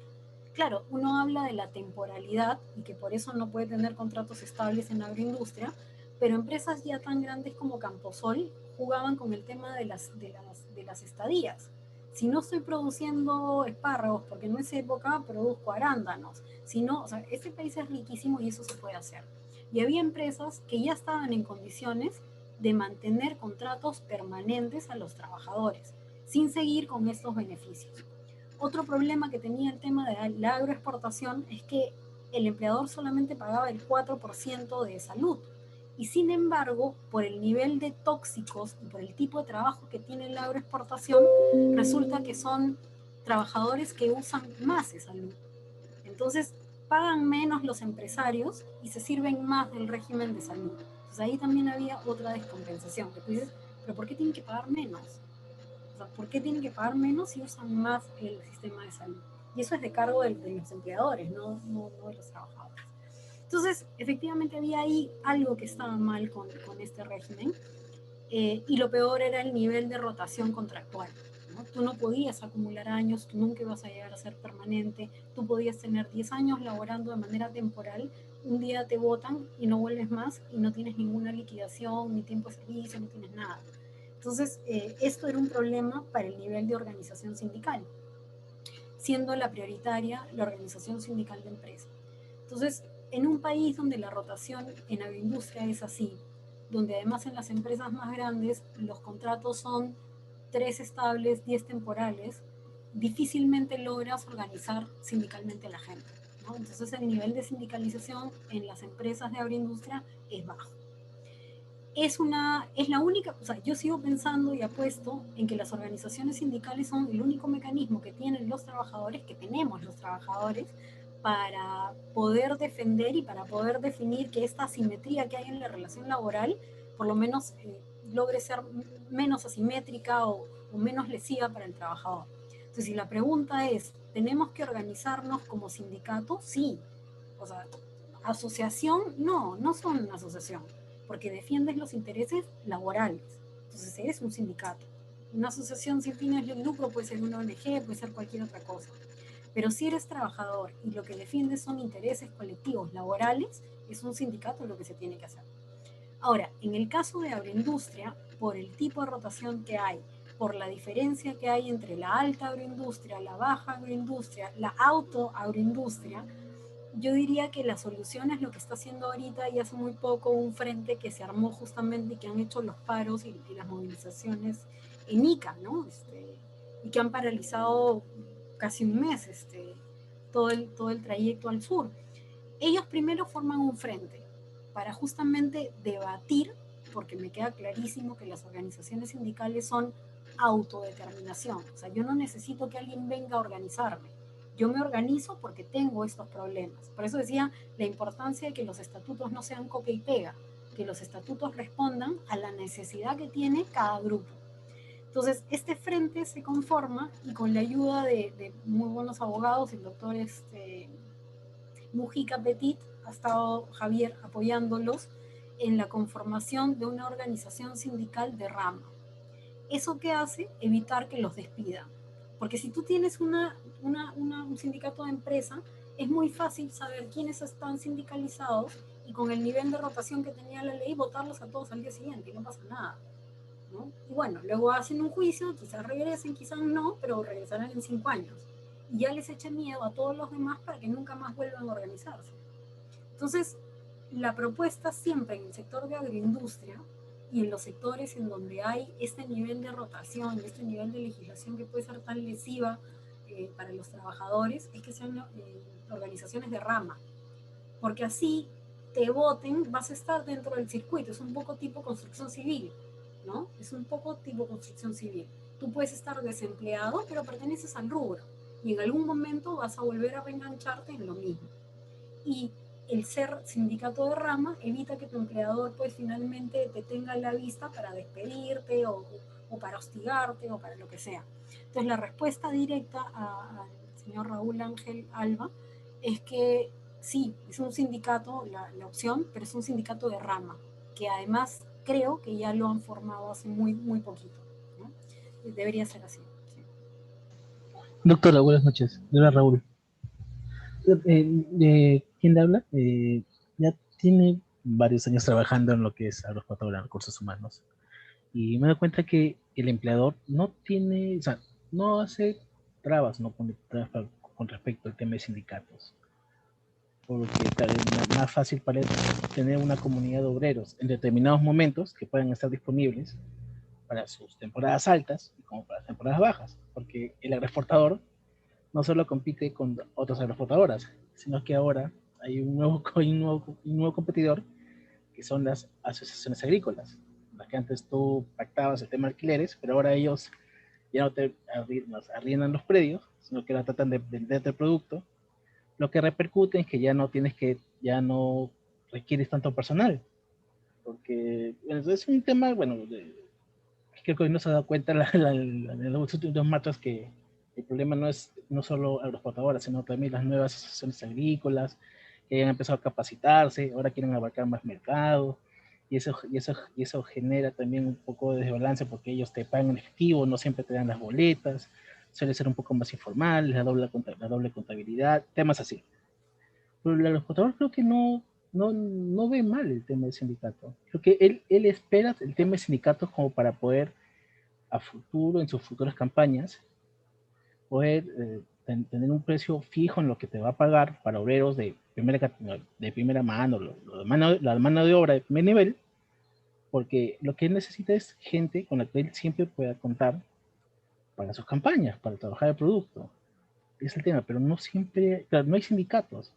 Claro, uno habla de la temporalidad y que por eso no puede tener contratos estables en la agroindustria, pero empresas ya tan grandes como Camposol jugaban con el tema de las estadías. Si no estoy produciendo espárragos, porque en esa época produzco arándanos, si no, o sea, este país es riquísimo y eso se puede hacer. Y había empresas que ya estaban en condiciones de mantener contratos permanentes a los trabajadores, sin seguir con estos beneficios. Otro problema que tenía el tema de la agroexportación es que el empleador solamente pagaba el 4% de salud. Y sin embargo, por el nivel de tóxicos y por el tipo de trabajo que tiene la agroexportación, resulta que son trabajadores que usan más de salud. Entonces, pagan menos los empresarios y se sirven más del régimen de salud. Entonces ahí también había otra descompensación, que tú dices, pero ¿por qué tienen que pagar menos? O sea, ¿por qué tienen que pagar menos si usan más el sistema de salud? Y eso es de cargo de los empleadores, no de los trabajadores. Entonces, efectivamente había ahí algo que estaba mal con este régimen y lo peor era el nivel de rotación contractual. ¿No? Tú no podías acumular años, tú nunca ibas a llegar a ser permanente, tú podías tener 10 años laborando de manera temporal, un día te votan y no vuelves más y no tienes ninguna liquidación, ni tiempo de servicio, no tienes nada. Entonces, esto era un problema para el nivel de organización sindical, siendo la prioritaria la organización sindical de empresa. Entonces, en un país donde la rotación en agroindustria es así, donde además en las empresas más grandes los contratos son 3 estables, 10 temporales, difícilmente logras organizar sindicalmente a la gente, ¿no? Entonces el nivel de sindicalización en las empresas de agroindustria es bajo. Es la única, o sea, yo sigo pensando y apuesto en que las organizaciones sindicales son el único mecanismo que tienen los trabajadores, que tenemos los trabajadores, para poder defender y para poder definir que esta asimetría que hay en la relación laboral, por lo menos logre ser menos asimétrica o menos lesiva para el trabajador. Entonces, si la pregunta es, ¿tenemos que organizarnos como sindicato? Sí. O sea, asociación, no son una asociación, porque defiendes los intereses laborales. Entonces, eres un sindicato. Una asociación sin fines de lucro puede ser una ONG, puede ser cualquier otra cosa. Pero si eres trabajador y lo que defiendes son intereses colectivos laborales, es un sindicato lo que se tiene que hacer. Ahora, en el caso de agroindustria, por el tipo de rotación que hay, por la diferencia que hay entre la alta agroindustria, la baja agroindustria, la autoagroindustria, yo diría que la solución es lo que está haciendo ahorita y hace muy poco un frente que se armó justamente y que han hecho los paros y las movilizaciones en Ica, ¿no? Y que han paralizado casi un mes todo el trayecto al sur. Ellos primero forman un frente para justamente debatir, porque me queda clarísimo que las organizaciones sindicales son autodeterminación. O sea, yo no necesito que alguien venga a organizarme. Yo me organizo porque tengo estos problemas. Por eso decía la importancia de que los estatutos no sean copia y pega, que los estatutos respondan a la necesidad que tiene cada grupo. Entonces, este frente se conforma y con la ayuda de muy buenos abogados, el doctor Mujica Petit, ha estado Javier apoyándolos en la conformación de una organización sindical de rama. ¿Eso qué hace? Evitar que los despidan. Porque si tú tienes un sindicato de empresa, es muy fácil saber quiénes están sindicalizados y con el nivel de rotación que tenía la ley, votarlos a todos al día siguiente y no pasa nada, ¿no? Y bueno, luego hacen un juicio, quizás regresen, quizás no, pero regresarán en 5 años. Y ya les eche miedo a todos los demás para que nunca más vuelvan a organizarse. Entonces, la propuesta siempre en el sector de agroindustria y en los sectores en donde hay este nivel de rotación, este nivel de legislación que puede ser tan lesiva para los trabajadores, es que sean organizaciones de rama, porque así te voten, vas a estar dentro del circuito, es un poco tipo construcción civil, ¿no? Es un poco tipo construcción civil. Tú puedes estar desempleado, pero perteneces al rubro, y en algún momento vas a volver a reengancharte en lo mismo. Y el ser sindicato de rama evita que tu empleador pues finalmente te tenga a la vista para despedirte o para hostigarte o para lo que sea. Entonces la respuesta directa al señor Raúl Ángel Alba es que sí, es un sindicato la opción, pero es un sindicato de rama, que además creo que ya lo han formado hace muy poquito, ¿no? Debería ser así. Sí. Doctora, buenas noches. Hola, Raúl. ¿Quién le habla? Ya tiene varios años trabajando en lo que es agroexplotación, recursos humanos. Y me doy cuenta que el empleador no tiene, o sea, no hace trabas, no pone trabas con respecto al tema de sindicatos. Porque tal vez más fácil para él tener una comunidad de obreros en determinados momentos que puedan estar disponibles para sus temporadas altas como para las temporadas bajas. Porque el agroexportador no solo compite con otras agroexportadoras, sino que ahora hay un nuevo competidor, que son las asociaciones agrícolas, las que antes tú pactabas el tema de alquileres, pero ahora ellos ya no te arriendan los predios, sino que ahora tratan de venderte el producto, lo que repercute en que ya no requieres tanto personal, porque bueno, es un tema, bueno, creo que hoy no se ha dado cuenta en los últimos marchas que el problema no es no solo agroexportadoras, sino también las nuevas asociaciones agrícolas que han empezado a capacitarse, ahora quieren abarcar más mercado, y eso genera también un poco de desbalance porque ellos te pagan en efectivo, no siempre te dan las boletas, suele ser un poco más informal, la doble contabilidad, temas así. Pero el agroexportador creo que no ve mal el tema del sindicato. Creo que él espera el tema de sindicatos como para poder a futuro, en sus futuras campañas, poder tener un precio fijo en lo que te va a pagar para obreros de primera mano, la mano de obra de primer nivel, porque lo que él necesita es gente con la que él siempre pueda contar para sus campañas, para trabajar el producto. Es el tema, pero no siempre, claro, no hay sindicatos.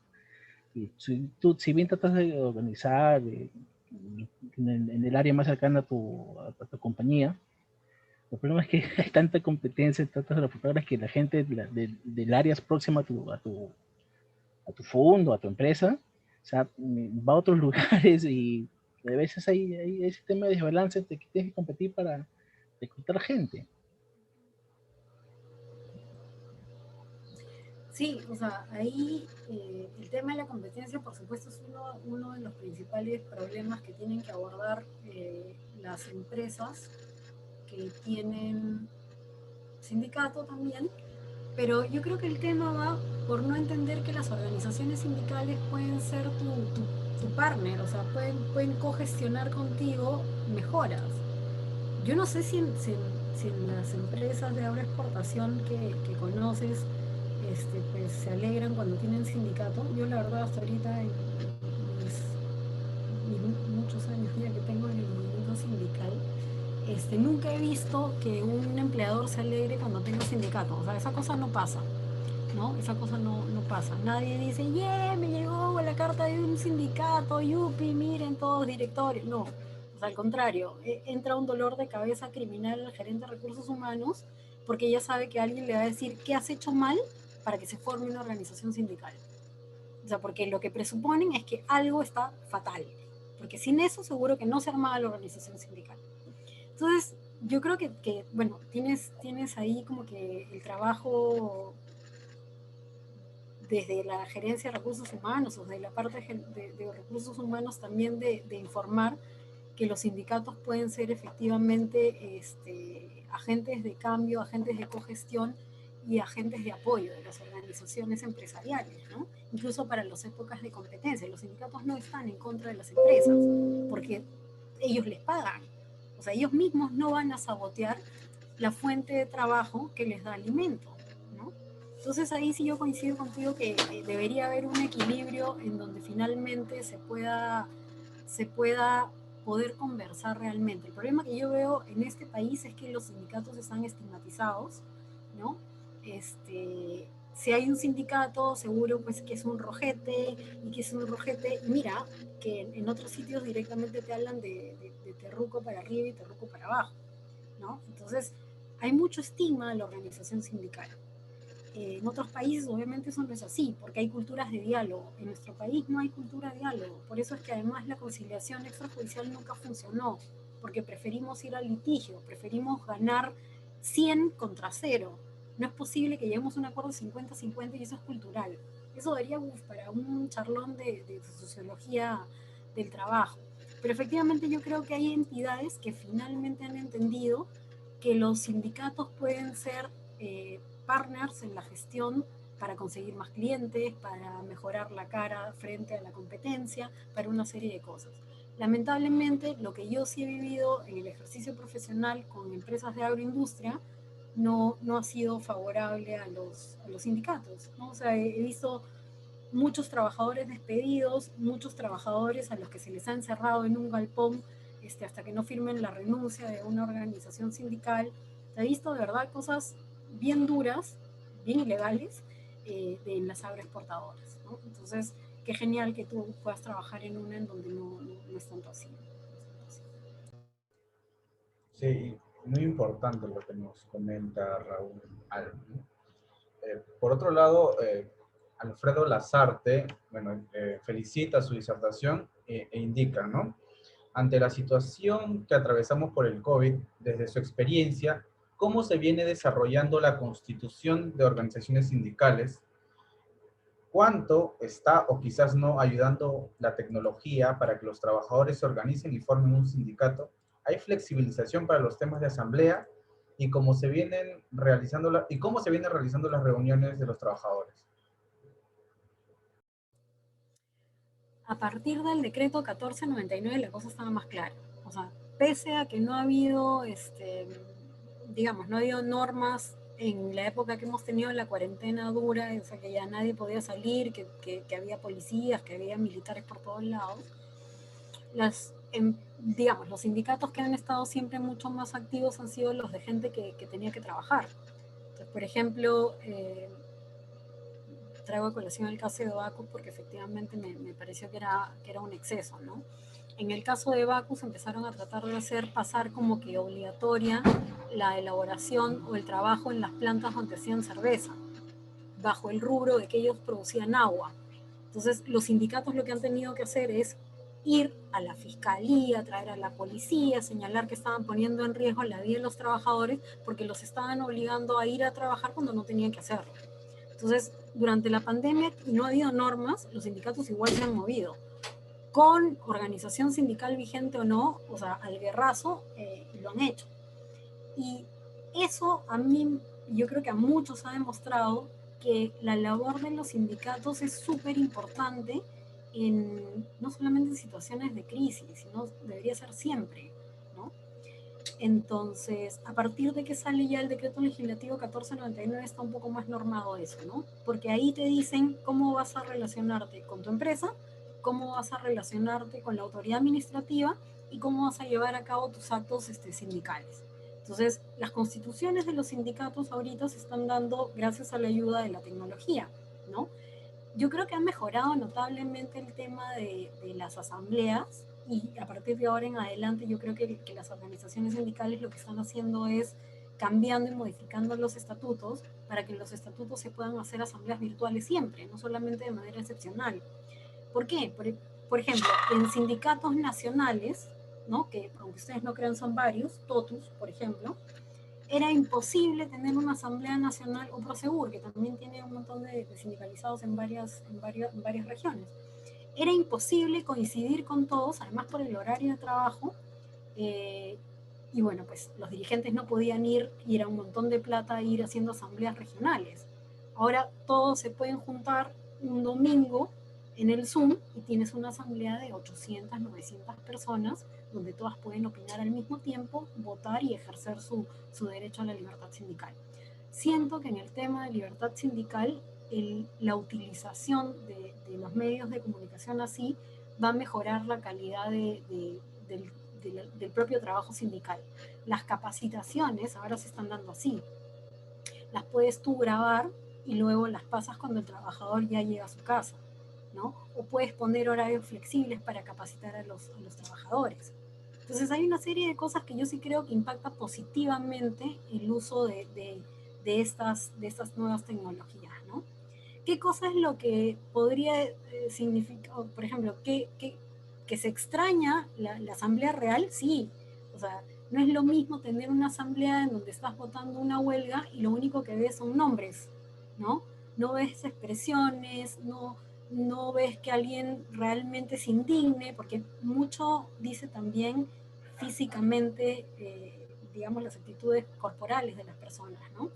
Y si tú, si bien tratas de organizar en el área más cercana a tu compañía, el problema es que hay tanta competencia, tantas ofertas que la gente del área próxima a tu fondo, a tu empresa, o sea, va a otros lugares y a veces hay ese tema de desbalance de que tienes que competir para reclutar gente. Sí, o sea, ahí el tema de la competencia, por supuesto, es uno de los principales problemas que tienen que abordar las empresas que tienen sindicato también, pero yo creo que el tema va por no entender que las organizaciones sindicales pueden ser tu partner, o sea, pueden cogestionar contigo mejoras. Yo no sé si en las empresas de agroexportación que conoces pues, se alegran cuando tienen sindicato. Yo la verdad hasta ahorita en muchos años ya que tengo en el movimiento sindical, nunca he visto que un empleador se alegre cuando tenga sindicato. O sea, esa cosa no pasa, ¿no? Esa cosa no pasa. Nadie dice, yeah, me llegó la carta de un sindicato, yupi, miren todos directorios. No, o sea, al contrario, entra un dolor de cabeza criminal al gerente de recursos humanos porque ella sabe que alguien le va a decir qué has hecho mal para que se forme una organización sindical. O sea, porque lo que presuponen es que algo está fatal. Porque sin eso seguro que no se armaba la organización sindical. Entonces, yo creo que bueno, tienes ahí como que el trabajo desde la gerencia de recursos humanos o de la parte de recursos humanos también de informar que los sindicatos pueden ser efectivamente agentes de cambio, agentes de cogestión y agentes de apoyo de las organizaciones empresariales, ¿no? Incluso para las épocas de competencia. Los sindicatos no están en contra de las empresas porque ellos les pagan. O sea, ellos mismos no van a sabotear la fuente de trabajo que les da alimento, ¿no? Entonces ahí sí yo coincido contigo que debería haber un equilibrio en donde finalmente se pueda poder conversar realmente. El problema que yo veo en este país es que los sindicatos están estigmatizados, ¿no? Si hay un sindicato, seguro pues que es un rojete, y que es un rojete, mira, que en otros sitios directamente te hablan de terruco para arriba y terruco para abajo, ¿no? Entonces, hay mucho estigma en la organización sindical. En otros países obviamente eso no es así, porque hay culturas de diálogo. En nuestro país no hay cultura de diálogo. Por eso es que además la conciliación extrajudicial nunca funcionó, porque preferimos ir al litigio, preferimos ganar 100 contra 0. No es posible que lleguemos a un acuerdo 50-50 y eso es cultural. Eso daría para un charlón de sociología del trabajo. Pero efectivamente yo creo que hay entidades que finalmente han entendido que los sindicatos pueden ser partners en la gestión para conseguir más clientes, para mejorar la cara frente a la competencia, para una serie de cosas. Lamentablemente, lo que yo sí he vivido en el ejercicio profesional con empresas de agroindustria no ha sido favorable a los sindicatos, ¿no? O sea, he visto muchos trabajadores despedidos, muchos trabajadores a los que se les ha encerrado en un galpón hasta que no firmen la renuncia de una organización sindical. Se ha visto de verdad cosas bien duras, bien ilegales, de las agroexportadoras, ¿no? Entonces, qué genial que tú puedas trabajar en una en donde no es tanto así. Sí, muy importante lo que nos comenta Raúl Alba, ¿no? Por otro lado, Alfredo Lazarte, bueno, felicita su disertación e indica, ¿no? Ante la situación que atravesamos por el COVID, desde su experiencia, ¿cómo se viene desarrollando la constitución de organizaciones sindicales? ¿Cuánto está o quizás no ayudando la tecnología para que los trabajadores se organicen y formen un sindicato? ¿Hay flexibilización para los temas de asamblea? ¿Y cómo se vienen realizando las reuniones de los trabajadores? A partir del decreto 1499 la cosa estaba más clara. O sea, pese a que no ha habido, digamos, no ha habido normas en la época que hemos tenido la cuarentena dura, o sea, que ya nadie podía salir, que había policías, que había militares por todos lados, digamos, los sindicatos que han estado siempre mucho más activos han sido los de gente que tenía que trabajar. Por ejemplo, traigo a colación el caso de Bacus porque efectivamente me pareció que era un exceso, ¿no? En el caso de Bacus empezaron a tratar de hacer pasar como que obligatoria la elaboración o el trabajo en las plantas donde hacían cerveza, bajo el rubro de que ellos producían agua. Entonces, los sindicatos lo que han tenido que hacer es ir a la fiscalía, traer a la policía, señalar que estaban poniendo en riesgo la vida de los trabajadores porque los estaban obligando a ir a trabajar cuando no tenían que hacerlo. Entonces, durante la pandemia no ha habido normas, los sindicatos igual se han movido. Con organización sindical vigente o no, o sea, al guerrazo, lo han hecho. Y eso a mí, yo creo que a muchos ha demostrado que la labor de los sindicatos es súper importante no solamente en situaciones de crisis, sino debería ser siempre, ¿no? Entonces, a partir de que sale ya el decreto legislativo 1499 está un poco más normado eso, ¿no? Porque ahí te dicen cómo vas a relacionarte con tu empresa, cómo vas a relacionarte con la autoridad administrativa y cómo vas a llevar a cabo tus actos sindicales. Entonces, las constituciones de los sindicatos ahorita se están dando gracias a la ayuda de la tecnología, ¿no? Yo creo que ha mejorado notablemente el tema de las asambleas y a partir de ahora en adelante yo creo que las organizaciones sindicales lo que están haciendo es cambiando y modificando los estatutos para que los estatutos se puedan hacer asambleas virtuales siempre, no solamente de manera excepcional. ¿Por qué? Por ejemplo, en sindicatos nacionales, ¿no? Que aunque ustedes no crean son varios, TOTUS, por ejemplo, era imposible tener una asamblea nacional, o Prosegur, que también tiene un montón de sindicalizados en varias regiones. Era imposible coincidir con todos, además por el horario de trabajo, y bueno, pues los dirigentes no podían ir a un montón de plata, ir haciendo asambleas regionales. Ahora todos se pueden juntar un domingo en el Zoom y tienes una asamblea de 800, 900 personas donde todas pueden opinar al mismo tiempo, votar y ejercer su derecho a la libertad sindical. Siento que en el tema de libertad sindical, la utilización de los medios de comunicación así va a mejorar la calidad del propio trabajo sindical. Las capacitaciones ahora se están dando así. Las puedes tú grabar y luego las pasas cuando el trabajador ya llega a su casa, ¿no? O puedes poner horarios flexibles para capacitar a los trabajadores. Entonces hay una serie de cosas que yo sí creo que impacta positivamente el uso de estas nuevas tecnologías, ¿no? ¿Qué cosa es lo que podría significar, por ejemplo, que se extraña la asamblea real? Sí, o sea, no es lo mismo tener una asamblea en donde estás votando una huelga y lo único que ves son nombres, ¿no? No ves expresiones, no ves que alguien realmente se indigne, porque mucho dice también físicamente, digamos, las actitudes corporales de las personas, ¿no?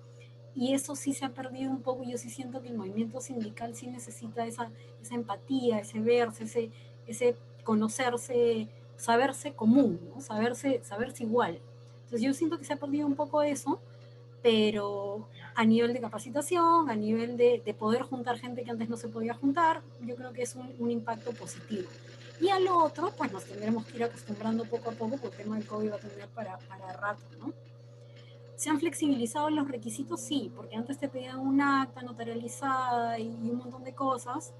Y eso sí se ha perdido un poco. Yo sí siento que el movimiento sindical sí necesita esa empatía, ese verse, ese conocerse, saberse común, ¿no? saberse igual. Entonces yo siento que se ha perdido un poco eso, pero a nivel de capacitación, a nivel de poder juntar gente que antes no se podía juntar, yo creo que es un impacto positivo. Y a lo otro, pues nos tendremos que ir acostumbrando poco a poco, porque el tema del COVID va a tener para rato, ¿no? ¿Se han flexibilizado los requisitos? Sí, porque antes te pedían un acta notarializada y un montón de cosas,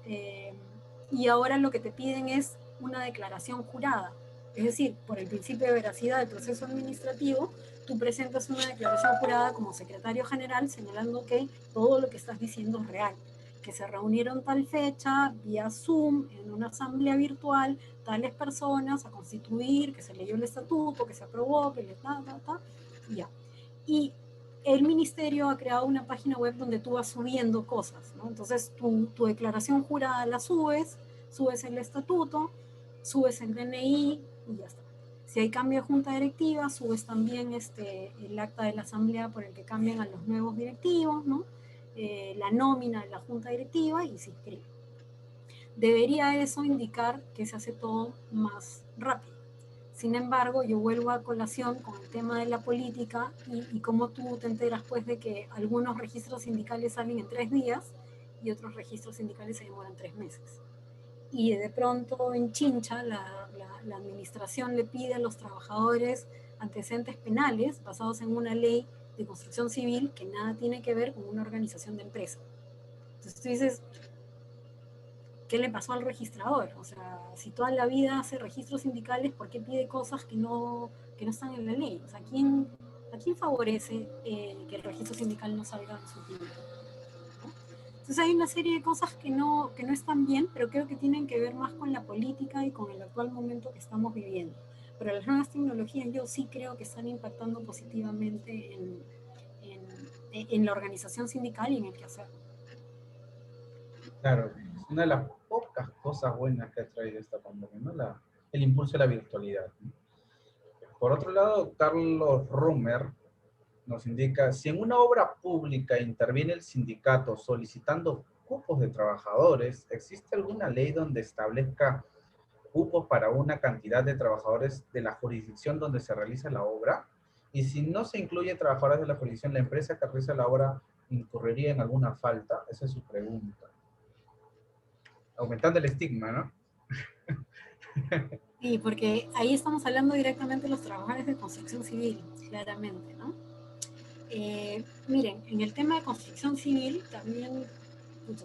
y ahora lo que te piden es una declaración jurada. Es decir, por el principio de veracidad del proceso administrativo, tú presentas una declaración jurada como secretario general señalando que todo lo que estás diciendo es real, que se reunieron tal fecha, vía Zoom, en una asamblea virtual, tales personas a constituir, que se leyó el estatuto, que se aprobó, que le y ya. Y el ministerio ha creado una página web donde tú vas subiendo cosas, ¿no? Entonces tu declaración jurada la subes el estatuto, subes el DNI y ya está. Si hay cambio de junta directiva, subes también el acta de la asamblea por el que cambian a los nuevos directivos, ¿no? La nómina de la junta directiva y se inscribe. Debería eso indicar que se hace todo más rápido. Sin embargo, yo vuelvo a colación con el tema de la política y cómo tú te enteras pues de que algunos registros sindicales salen en 3 días y otros registros sindicales se demoran 3 meses. Y de pronto en Chincha la administración le pide a los trabajadores antecedentes penales basados en una ley de construcción civil que nada tiene que ver con una organización de empresa. Entonces tú dices, ¿qué le pasó al registrador? O sea, si toda la vida hace registros sindicales, ¿por qué pide cosas que no están en la ley? O sea, ¿a quién favorece que el registro sindical no salga en su título? ¿No? Entonces hay una serie de cosas que no están bien, pero creo que tienen que ver más con la política y con el actual momento que estamos viviendo. Pero las nuevas tecnologías yo sí creo que están impactando positivamente en la organización sindical y en el quehacer. Claro, es una de las pocas cosas buenas que ha traído esta pandemia, ¿no? El impulso de la virtualidad, ¿no? Por otro lado, Carlos Romer nos indica, si en una obra pública interviene el sindicato solicitando cupos de trabajadores, ¿existe alguna ley donde establezca cupos para una cantidad de trabajadores de la jurisdicción donde se realiza la obra? Y si no se incluye trabajadores de la jurisdicción, ¿la empresa que realiza la obra incurriría en alguna falta? Esa es su pregunta. Aumentando el estigma, ¿no? Sí, porque ahí estamos hablando directamente de los trabajadores de construcción civil, claramente, ¿no? Miren, en el tema de construcción civil también,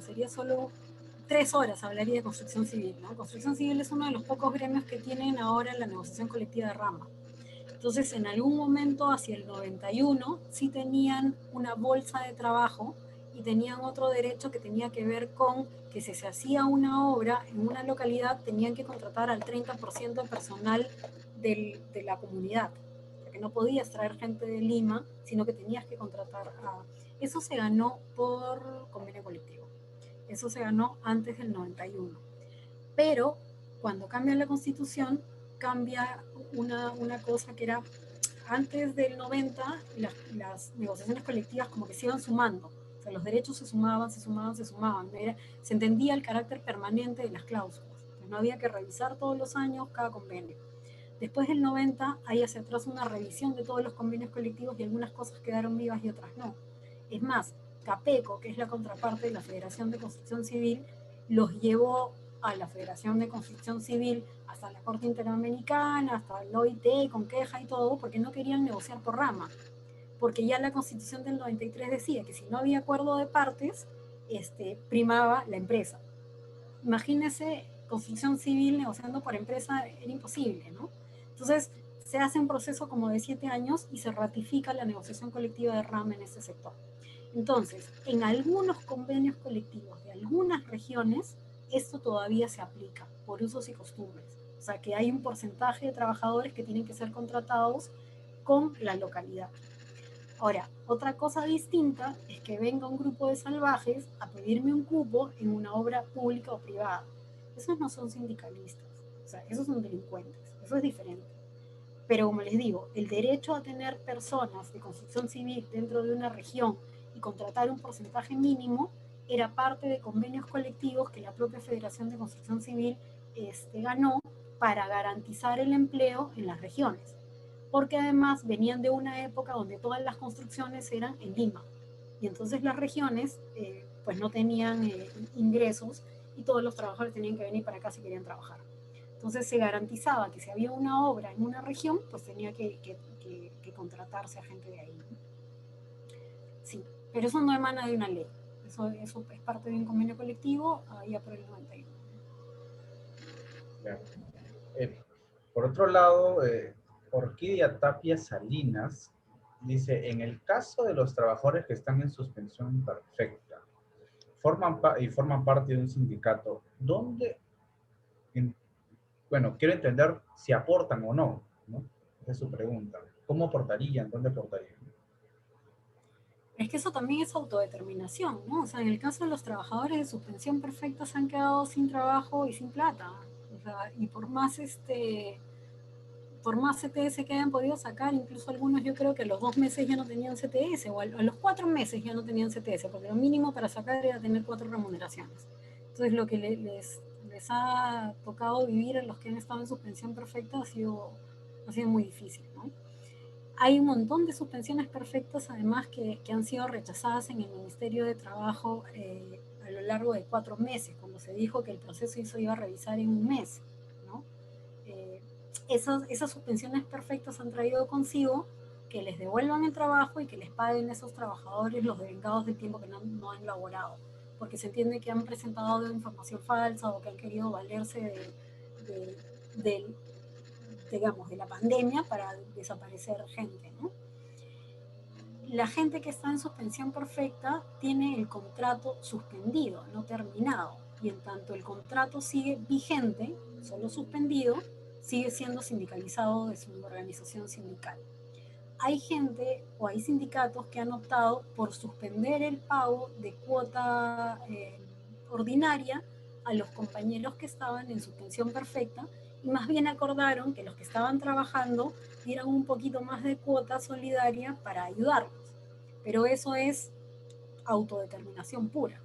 sería solo 3 horas hablaría de construcción civil, ¿no? Construcción civil es uno de los pocos gremios que tienen ahora la negociación colectiva de rama. Entonces, en algún momento, hacia el 91, sí tenían una bolsa de trabajo y tenían otro derecho que tenía que ver con que si se hacía una obra en una localidad, tenían que contratar al 30% de personal de la comunidad. O sea, que no podías traer gente de Lima, sino que tenías que contratar a... Eso se ganó por convenio colectivo. Eso se ganó antes del 91. Pero cuando cambia la Constitución, cambia una cosa que era, antes del 90, las negociaciones colectivas como que se iban sumando. O sea, los derechos se sumaban, se sumaban, se sumaban. Se entendía el carácter permanente de las cláusulas. Entonces, no había que revisar todos los años cada convenio. Después del 90 hay hacia atrás una revisión de todos los convenios colectivos y algunas cosas quedaron vivas y otras no. Es más, CAPECO, que es la contraparte de la Federación de Construcción Civil, los llevó a la Federación de Construcción Civil hasta la Corte Interamericana, hasta el OIT, con queja y todo, porque no querían negociar por rama. Porque ya la Constitución del 93 decía que si no había acuerdo de partes, primaba la empresa. Imagínense construcción civil negociando por empresa, era imposible, ¿no? Entonces, se hace un proceso como de 7 años y se ratifica la negociación colectiva de rama en este sector. Entonces, en algunos convenios colectivos de algunas regiones, esto todavía se aplica por usos y costumbres. O sea, que hay un porcentaje de trabajadores que tienen que ser contratados con la localidad. Ahora, otra cosa distinta es que venga un grupo de salvajes a pedirme un cupo en una obra pública o privada. Esos no son sindicalistas, o sea, esos son delincuentes, eso es diferente. Pero como les digo, el derecho a tener personas de construcción civil dentro de una región y contratar un porcentaje mínimo era parte de convenios colectivos que la propia Federación de Construcción Civil ganó para garantizar el empleo en las regiones. Porque además venían de una época donde todas las construcciones eran en Lima. Y entonces las regiones pues no tenían ingresos y todos los trabajadores tenían que venir para acá si querían trabajar. Entonces se garantizaba que si había una obra en una región, pues tenía que contratarse a gente de ahí. Sí, pero eso no emana de una ley. Eso es parte de un convenio colectivo allá por el 91. Claro. Por otro lado, Orquídea Tapia Salinas dice, en el caso de los trabajadores que están en suspensión perfecta forman parte de un sindicato, ¿dónde? Bueno, quiero entender si aportan o no, ¿no? Esa es su pregunta. ¿Cómo aportarían? ¿Dónde aportarían? Es que eso también es autodeterminación, ¿no? O sea, en el caso de los trabajadores de suspensión perfecta se han quedado sin trabajo y sin plata. O sea, y por más CTS que hayan podido sacar, incluso algunos yo creo que a los 2 meses ya no tenían CTS, o a los 4 meses ya no tenían CTS, porque lo mínimo para sacar era tener 4 remuneraciones. Entonces lo que les ha tocado vivir a los que han estado en suspensión perfecta ha sido muy difícil, ¿no? Hay un montón de suspensiones perfectas, además, que han sido rechazadas en el Ministerio de Trabajo a lo largo de 4 meses, cuando se dijo que el proceso se iba a revisar en un mes, ¿no? Esas suspensiones perfectas han traído consigo que les devuelvan el trabajo y que les paguen a esos trabajadores los devengados del tiempo que no han laborado, porque se entiende que han presentado información falsa o que han querido valerse digamos, de la pandemia para desaparecer gente, ¿no? La gente que está en suspensión perfecta tiene el contrato suspendido, no terminado, y en tanto el contrato sigue vigente, solo suspendido, sigue siendo sindicalizado de su organización sindical. Hay gente o hay sindicatos que han optado por suspender el pago de cuota ordinaria a los compañeros que estaban en suspensión perfecta, y más bien acordaron que los que estaban trabajando dieran un poquito más de cuota solidaria para ayudarlos. Pero eso es autodeterminación pura.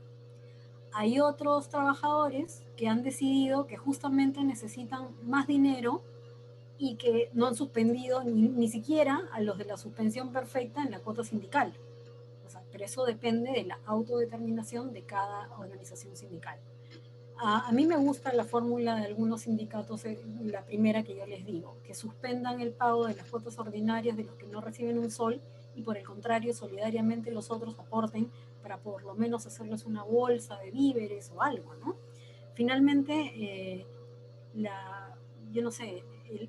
Hay otros trabajadores que han decidido que justamente necesitan más dinero y que no han suspendido ni siquiera a los de la suspensión perfecta en la cuota sindical. O sea, pero eso depende de la autodeterminación de cada organización sindical. A mí me gusta la fórmula de algunos sindicatos, la primera que yo les digo, que suspendan el pago de las cuotas ordinarias de los que no reciben un sol y por el contrario solidariamente los otros aporten para por lo menos hacerles una bolsa de víveres o algo, ¿no? Finalmente, yo no sé,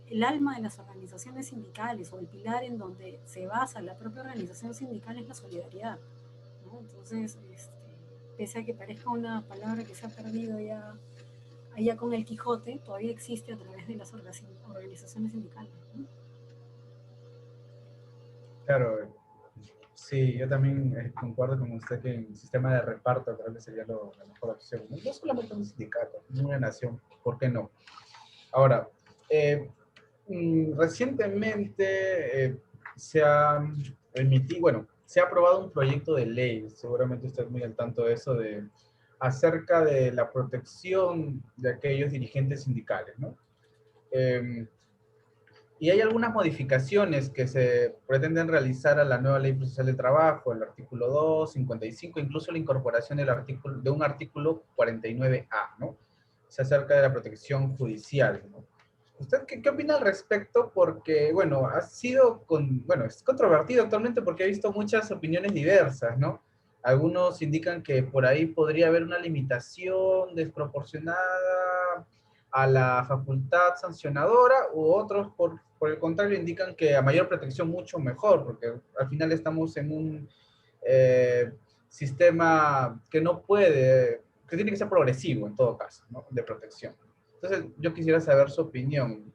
el alma de las organizaciones sindicales o el pilar en donde se basa la propia organización sindical es la solidaridad, ¿no? Entonces, pese a que parezca una palabra que se ha perdido ya allá con el Quijote, todavía existe a través de las organizaciones sindicales, ¿no? Claro, sí, yo también concuerdo con usted que el sistema de reparto creo que sería la mejor opción. No solamente un sindicato, una nación, ¿por qué no? Ahora, recientemente se ha emitido, bueno, se ha aprobado un proyecto de ley, seguramente usted es muy al tanto de eso, acerca de la protección de aquellos dirigentes sindicales, ¿no? Y hay algunas modificaciones que se pretenden realizar a la nueva Ley Procesal del Trabajo, el artículo 2, 55, incluso la incorporación de un artículo 49A, ¿no? Se acerca de la protección judicial, ¿no? ¿Usted qué opina al respecto? Porque, bueno, es controvertido actualmente porque he visto muchas opiniones diversas, ¿no? Algunos indican que por ahí podría haber una limitación desproporcionada a la facultad sancionadora, u otros, por el contrario, indican que a mayor protección mucho mejor, porque al final estamos en un sistema que no puede, que tiene que ser progresivo en todo caso, ¿no? De protección. Entonces, yo quisiera saber su opinión.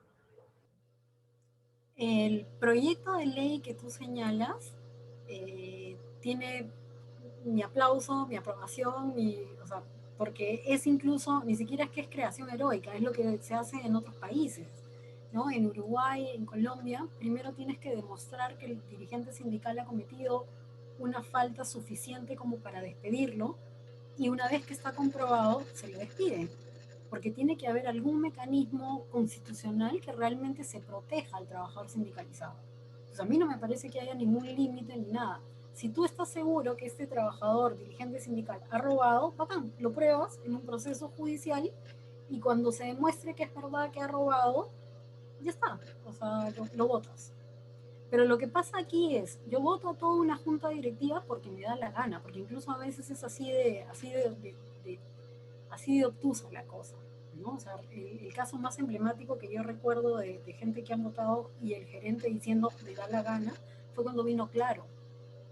El proyecto de ley que tú señalas tiene mi aplauso, mi aprobación, o sea, porque es incluso, ni siquiera es que es creación heroica, es lo que se hace en otros países, ¿no? En Uruguay, en Colombia, primero tienes que demostrar que el dirigente sindical ha cometido una falta suficiente como para despedirlo, y una vez que está comprobado, se lo despide, porque tiene que haber algún mecanismo constitucional que realmente se proteja al trabajador sindicalizado. Pues a mí no me parece que haya ningún límite ni nada. Si tú estás seguro que este trabajador, dirigente sindical, ha robado, bacán, lo pruebas en un proceso judicial y cuando se demuestre que es verdad que ha robado, ya está, o sea, lo votas. Pero lo que pasa aquí es, yo voto a toda una junta directiva porque me da la gana, porque incluso a veces es así de obtusa la cosa, ¿no? O sea, el caso más emblemático que yo recuerdo de gente que ha votado y el gerente diciendo me da la gana fue cuando vino Claro.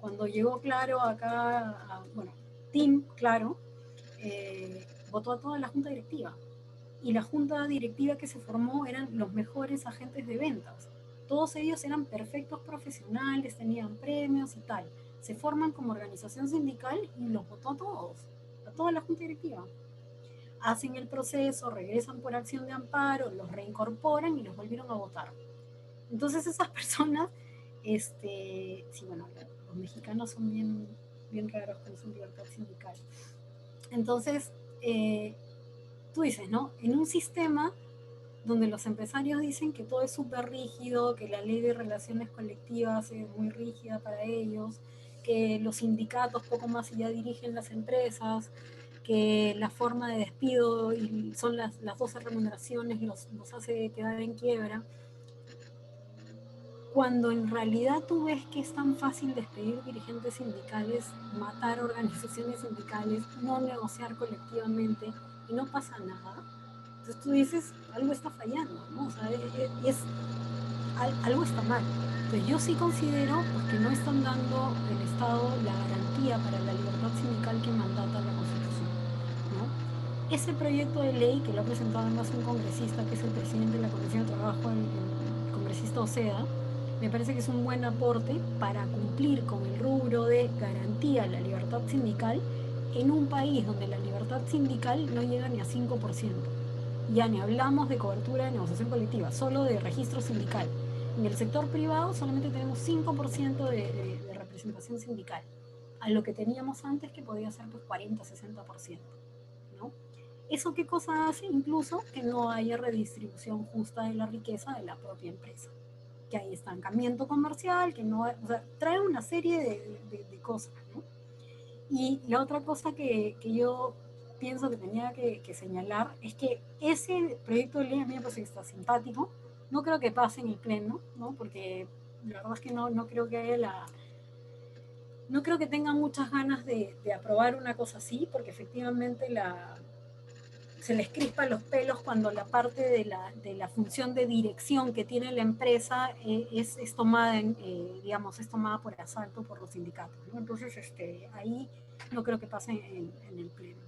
Cuando llegó Claro acá, bueno, Team Claro, votó a toda la junta directiva. Y la junta directiva que se formó eran los mejores agentes de ventas. Todos ellos eran perfectos profesionales, tenían premios y tal. Se forman como organización sindical y los votó a todos, a toda la junta directiva. Hacen el proceso, regresan por acción de amparo, los reincorporan y los volvieron a votar. Entonces esas personas, sí, bueno, los mexicanos son bien raros con su libertad sindical. Entonces, tú dices, ¿no? En un sistema donde los empresarios dicen que todo es súper rígido, que la ley de relaciones colectivas es muy rígida para ellos, que los sindicatos poco más ya dirigen las empresas, que la forma de despido y son las 12 remuneraciones los hace quedar en quiebra. cuando en realidad tú ves que es tan fácil despedir dirigentes sindicales, matar organizaciones sindicales, no negociar colectivamente y no pasa nada, entonces tú dices, algo está fallando, ¿no? O sea, algo está mal. Entonces yo sí considero pues, que no están dando el Estado la garantía para la libertad sindical que mandata la Constitución, ¿no? Ese proyecto de ley que lo ha presentado además un congresista, que es el presidente de la Comisión de Trabajo, el congresista Oceda, me parece que es un buen aporte para cumplir con el rubro de garantía a la libertad sindical en un país donde la libertad sindical no llega ni a 5%. Ya ni hablamos de cobertura de negociación colectiva, solo de registro sindical. En el sector privado solamente tenemos 5% de representación sindical, a lo que teníamos antes que podía ser pues 40-60%, ¿no? ¿Eso qué cosa hace? Incluso que no haya redistribución justa de la riqueza de la propia empresa, que hay estancamiento comercial, que no, o sea, trae una serie de cosas, ¿no? Y la otra cosa que yo pienso que tenía que señalar es que ese proyecto de ley a mí me parece que está simpático. No creo que pase en el pleno, ¿no? Porque la verdad es que no creo que haya no creo que tengan muchas ganas de aprobar una cosa así, porque efectivamente se les crispan los pelos cuando la parte de la función de dirección que tiene la empresa es tomada, digamos, es tomada por asalto por los sindicatos, ¿no? Entonces, ahí no creo que pase en el pleno.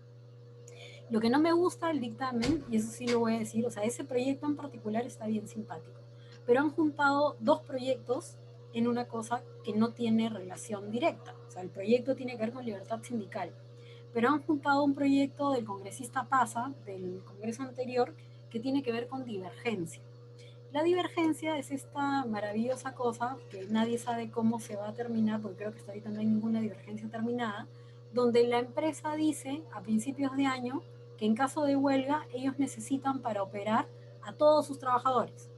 Lo que no me gusta del dictamen, y eso sí lo voy a decir, o sea, ese proyecto en particular está bien simpático, pero han juntado dos proyectos en una cosa que no tiene relación directa. O sea, el proyecto tiene que ver con libertad sindical, pero han juntado un proyecto del congresista Paza, del congreso anterior, que tiene que ver con divergencia. La divergencia es esta maravillosa cosa que nadie sabe cómo se va a terminar, porque creo que hasta ahorita no hay ninguna divergencia terminada, donde la empresa dice a principios de año que en caso de huelga ellos necesitan para operar a todos sus trabajadores.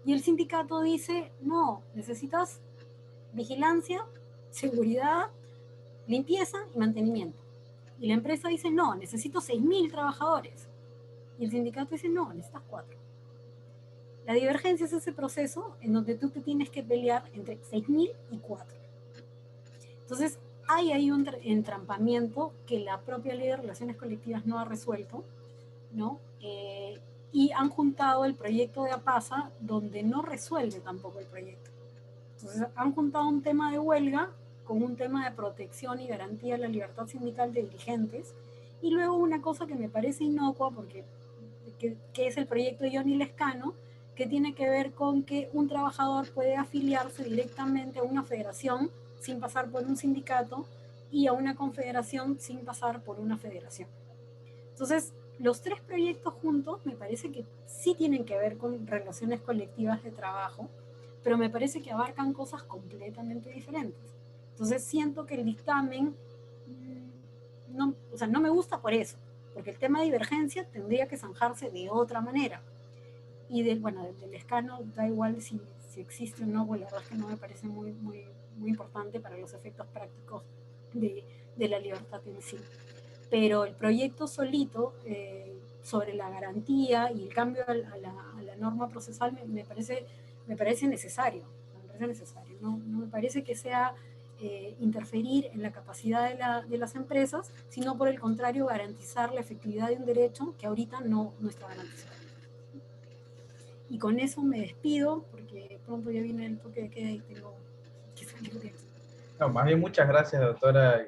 Y el sindicato dice, no, necesitas vigilancia, seguridad, limpieza y mantenimiento. Y la empresa dice, no, necesito 6.000 trabajadores. Y el sindicato dice, no, necesitas 4. La divergencia es ese proceso en donde tú te tienes que pelear entre 6.000 y 4. Entonces, hay ahí un entrampamiento que la propia ley de relaciones colectivas no ha resuelto, ¿no? Y han juntado el proyecto de APASA, donde no resuelve tampoco el proyecto. Entonces, han juntado un tema de huelga con un tema de protección y garantía de la libertad sindical de dirigentes, y luego una cosa que me parece inocua, porque que es el proyecto de Johnny Lescano, que tiene que ver con que un trabajador puede afiliarse directamente a una federación sin pasar por un sindicato y a una confederación sin pasar por una federación. Entonces, los tres proyectos juntos me parece que sí tienen que ver con relaciones colectivas de trabajo, pero me parece que abarcan cosas completamente diferentes. Entonces, siento que el dictamen no, o sea, no me gusta por eso, porque el tema de divergencia tendría que zanjarse de otra manera. Y bueno, del Lescano da igual si existe o no, pues la verdad es que no me parece muy importante para los efectos prácticos de la libertad en sí. Pero el proyecto solito, sobre la garantía y el cambio a la norma procesal, me parece necesario. Me parece necesario. No me parece que sea interferir en la capacidad de las empresas, sino por el contrario garantizar la efectividad de un derecho que ahorita no está garantizado. Y con eso me despido, porque pronto ya viene el toque de queda y tengo que salir de aquí. No, más bien muchas gracias, doctora.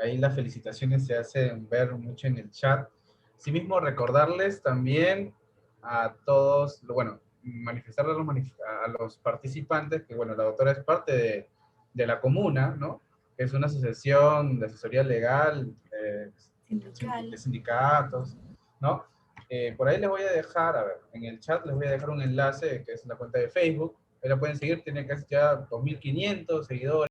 Ahí las felicitaciones se hacen ver mucho en el chat. Asimismo, recordarles también a todos, bueno, manifestarles a los participantes que, bueno, la doctora es parte de la comuna, ¿no? Que es una asociación de asesoría legal, Sindical. de sindicatos, ¿no? Por ahí les voy a dejar, a ver, en el chat les voy a dejar un enlace que es la cuenta de Facebook. Ahí la pueden seguir, tiene casi ya 2.500 seguidores.